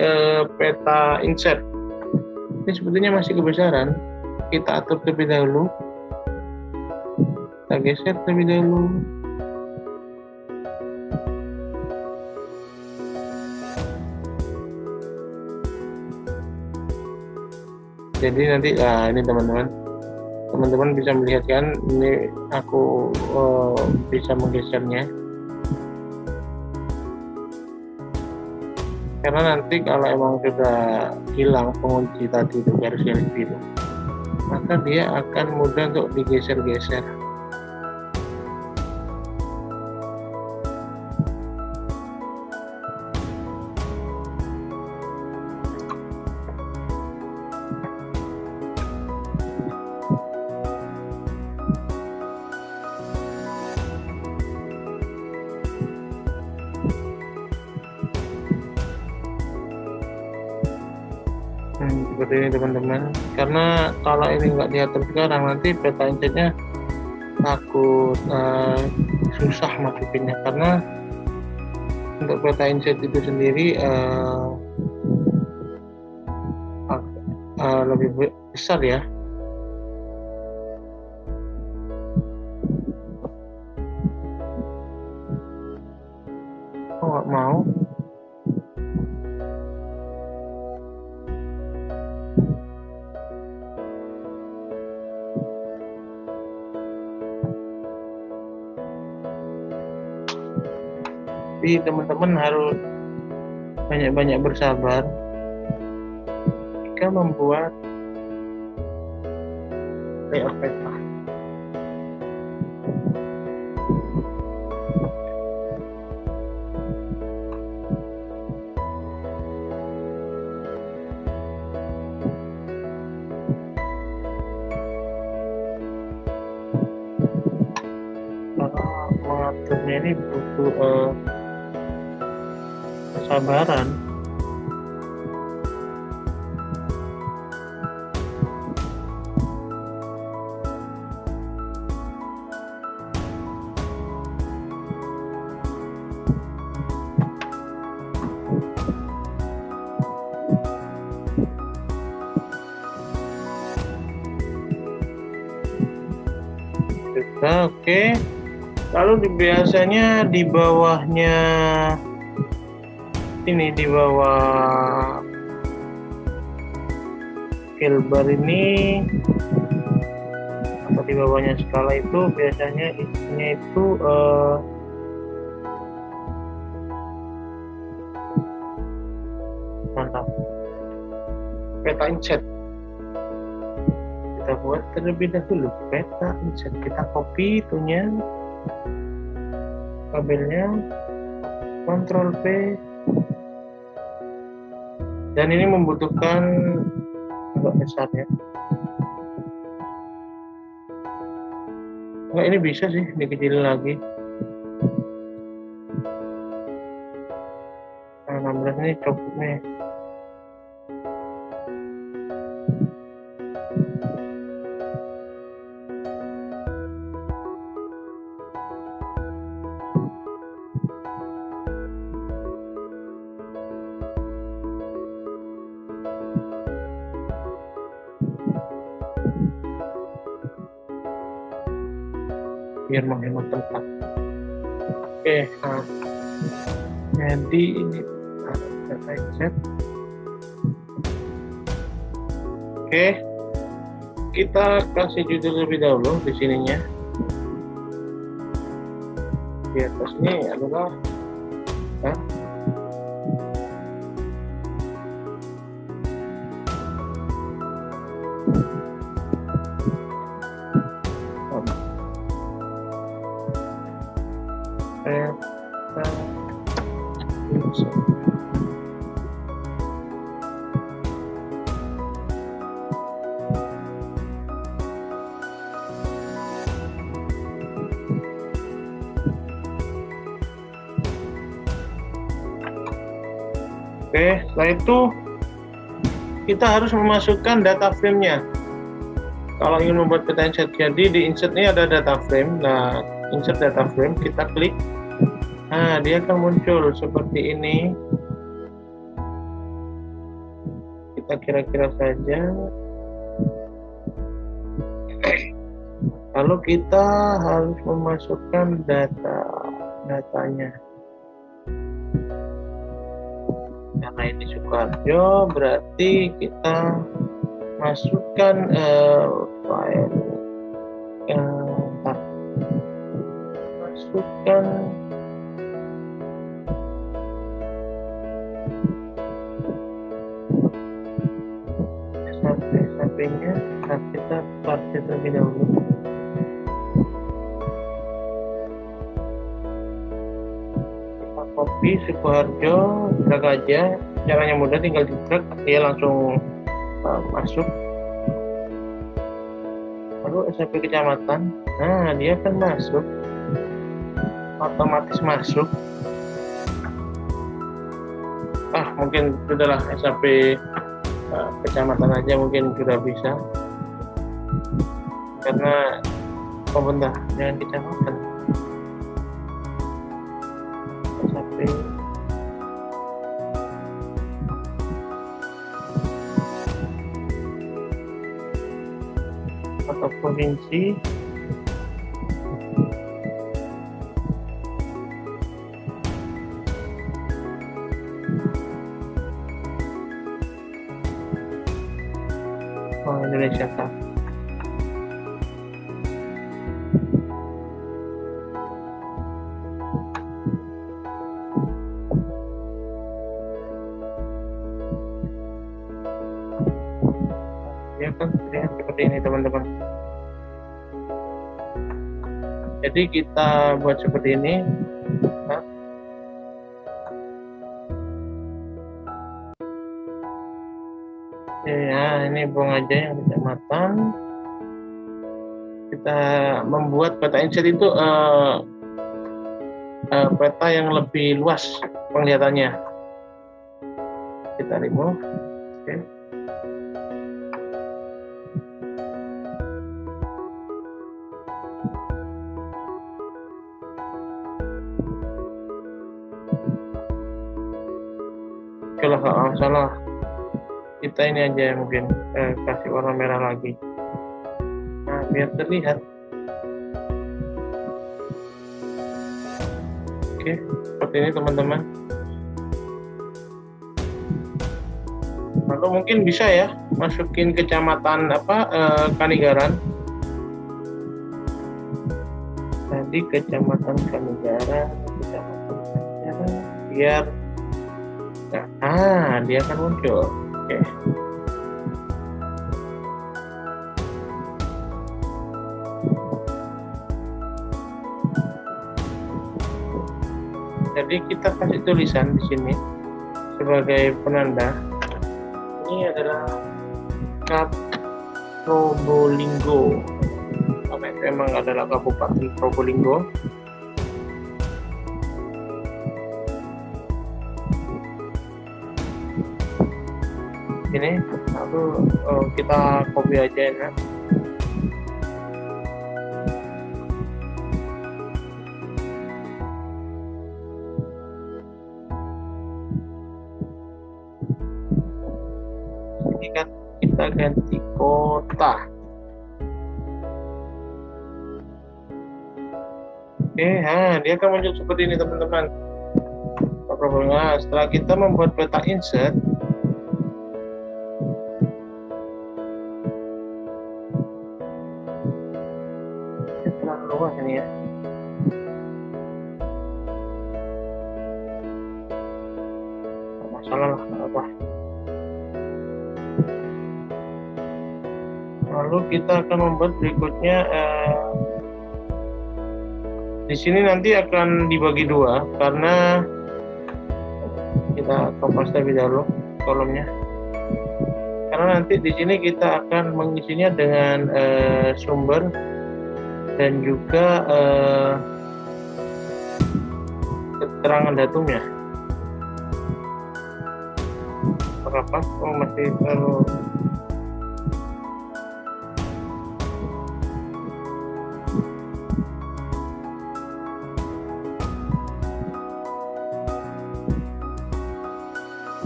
peta insert. Ini sebetulnya masih kebesaran. Kita atur terlebih dahulu. Kita geser terlebih dahulu. Jadi nanti, nah ini teman-teman bisa melihat kan, ini aku bisa menggesernya. Karena nanti kalau emang sudah hilang pengunci tadi itu garis-garis biru, maka dia akan mudah untuk digeser-geser. Seperti ini teman-teman. Karena kalau ini nggak diatur sekarang, nanti peta insetnya takut susah masukinnya. Karena untuk peta inset itu sendiri lebih besar ya. Oh, nggak mau. Jadi teman-teman harus banyak-banyak bersabar jika membuat layout peta. Karena mengaturnya ini butuh kesabaran. sudah. Oke. Lalu biasanya di bawahnya ini, di bawah filbar ini atau di bawahnya skala itu biasanya isinya itu mantap, peta inset. Kita buat terlebih dahulu peta inset. Kita copy itunya, kabelnya, Ctrl P, dan ini membutuhkan agak besar ya. Nah, ini bisa sih dikecilin lagi. Nah, 16 ini cukup nih. Biar menghemat tempat. Oke, nah, jadi ini data inset. Oke, kita kasih judul lebih dahulu di sininya. Di atas ini adalah Oke, setelah itu kita harus memasukkan data frame-nya. Kalau ingin membuat peta inset, jadi di insert ini ada data frame. Nah, insert data frame, kita klik. Nah, dia akan muncul seperti ini. Kita kira-kira saja. Lalu kita harus memasukkan datanya. Karena ini Sukoharjo, berarti kita masukkan file, masukkan SAP-nya, kita partai terlebih dahulu. Copy Sukoharjo, drag aja, caranya mudah, tinggal di drag, dia langsung masuk. Lalu SAP kecamatan, nah dia akan masuk, otomatis masuk. Mungkin sudahlah SAP kecamatan aja mungkin sudah bisa, karena bentar, jangan kecamatan. Atau provinsi, Indonesia kan. Ya kan terlihat seperti ini teman-teman. Jadi kita buat seperti ini. Ya, ini buang aja yang kecamatan. Kita membuat peta inset itu peta yang lebih luas penglihatannya. Kita remove. Oke. Kalau salah, kita ini aja mungkin kasih warna merah lagi. Nah, biar terlihat. Oke, seperti ini teman-teman. Lalu mungkin bisa ya masukin kecamatan Kanigaran. Tadi kecamatan Kanigaran, biar dia akan muncul. Oke. Jadi kita kasih tulisan di sini sebagai penanda. Ini adalah Kap Probolinggo. Karena itu emang adalah Kabupaten Probolinggo. Ini lalu kita copy aja ya. Ini kan kita ganti kota. Oke, dia akan muncul seperti ini teman-teman. Setelah kita membuat peta insert, terlalu luas ini ya. Masalah lah, apa. Lalu kita akan membuat berikutnya. Di sini nanti akan dibagi dua karena kita kompas terlebih dahulu kolomnya. Karena nanti di sini kita akan mengisinya dengan sumber dan juga keterangan datumnya. Berapa? Masih terlalu.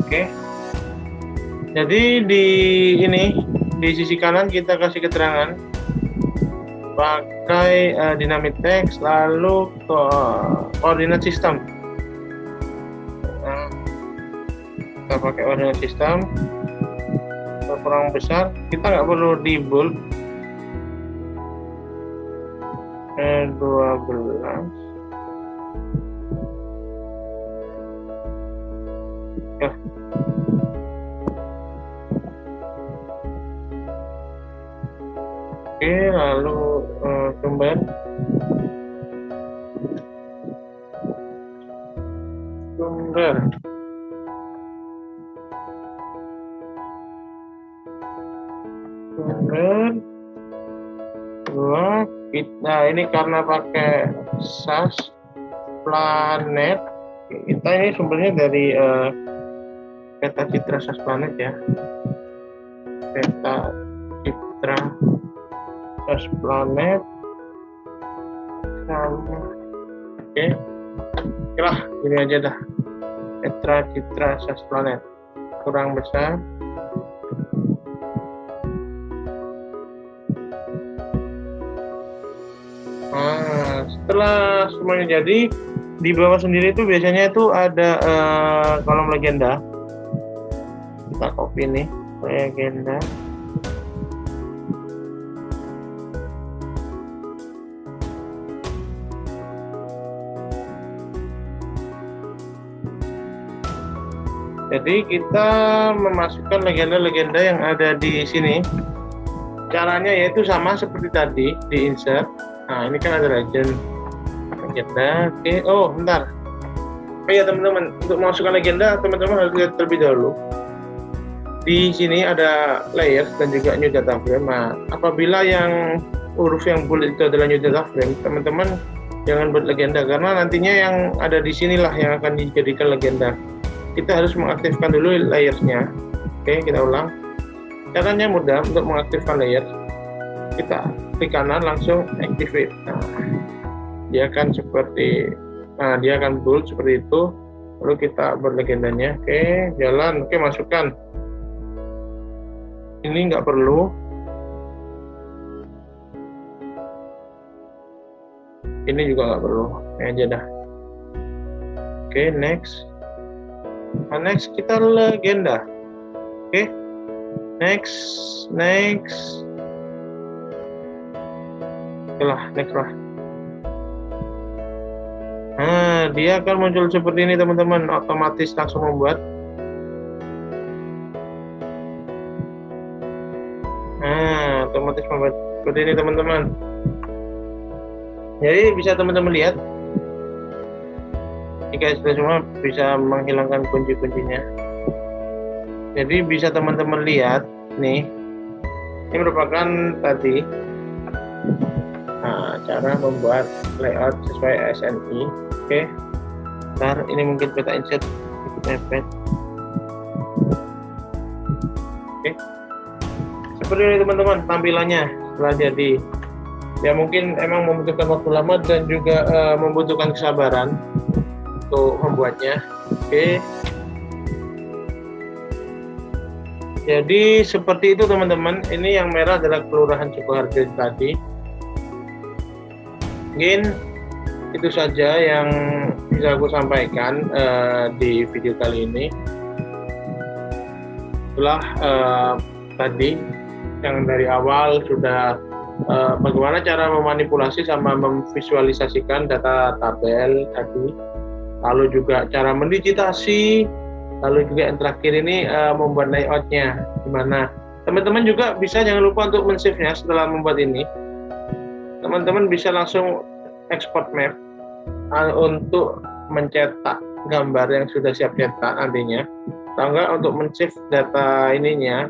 Oke. Jadi di sisi kanan kita kasih keterangan pakai dynamic text, lalu koordinat sistem. Kita pakai koordinat sistem kurang besar, kita nggak perlu di bold 12. Oke, lalu sumber dua. Nah, ini karena pakai SAS Planet, kita ini sumbernya dari peta citra SAS Planet ya, peta citra SAS Planet sama oke lah, ini aja dah, peta citra SAS Planet kurang besar. Setelah semuanya jadi, di bawah sendiri itu biasanya itu ada kolom legenda. Kita copy nih legenda. Jadi kita memasukkan legenda-legenda yang ada di sini. Caranya yaitu sama seperti tadi di insert. Nah, ini kan ada legenda. Oke. Oh, bentar. Oh ya teman-teman, untuk memasukkan legenda teman-teman harus lihat terlebih dahulu. Di sini ada layers dan juga new data frame. Nah, apabila yang huruf yang bold itu adalah new data frame, teman-teman jangan buat legenda karena nantinya yang ada di sinilah yang akan dijadikan legenda. Kita harus mengaktifkan dulu layersnya. Oke, kita ulang. Caranya mudah untuk mengaktifkan layer. Kita klik kanan langsung activate. Nah, dia akan dia akan bold seperti itu. Lalu kita buat legendanya. Oke, jalan. Oke, masukkan. Ini nggak perlu. Ini juga nggak perlu. Ini aja dah. Oke, next. Next kita legenda. Oke. Next. Oke lah, next lah. Nah, dia akan muncul seperti ini teman-teman, otomatis langsung membuat. Nah, otomatis membuat seperti ini teman-teman. Jadi bisa teman-teman lihat, jika sudah semua bisa menghilangkan kunci-kuncinya. Jadi bisa teman-teman lihat nih, ini merupakan tadi cara membuat layout sesuai SNI. Oke, ntar ini mungkin kita insert mepet. Oke, seperti ini teman-teman tampilannya setelah jadi. Ya mungkin emang membutuhkan waktu lama dan juga membutuhkan kesabaran untuk membuatnya. Oke, jadi seperti itu teman-teman. Ini yang merah adalah Kelurahan Sukoharjo tadi. Mungkin itu saja yang bisa aku sampaikan di video kali ini. Itulah tadi yang dari awal sudah bagaimana cara memanipulasi sama memvisualisasikan data tabel tadi, lalu juga cara mendigitasi, lalu juga yang terakhir ini membuat layoutnya gimana. Teman-teman juga bisa jangan lupa untuk men-save-nya setelah membuat ini. Teman-teman bisa langsung export map untuk mencetak gambar yang sudah siap cetak nantinya, atau enggak untuk men-save data ininya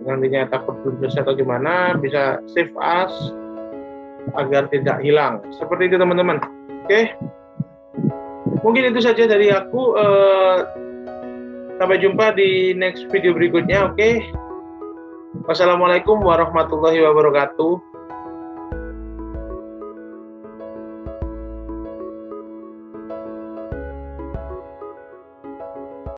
nantinya takut belum selesai atau gimana, bisa save as agar tidak hilang. Seperti itu teman-teman. Oke, mungkin itu saja dari aku. Sampai jumpa di next video berikutnya. Oke, wassalamualaikum warahmatullahi wabarakatuh.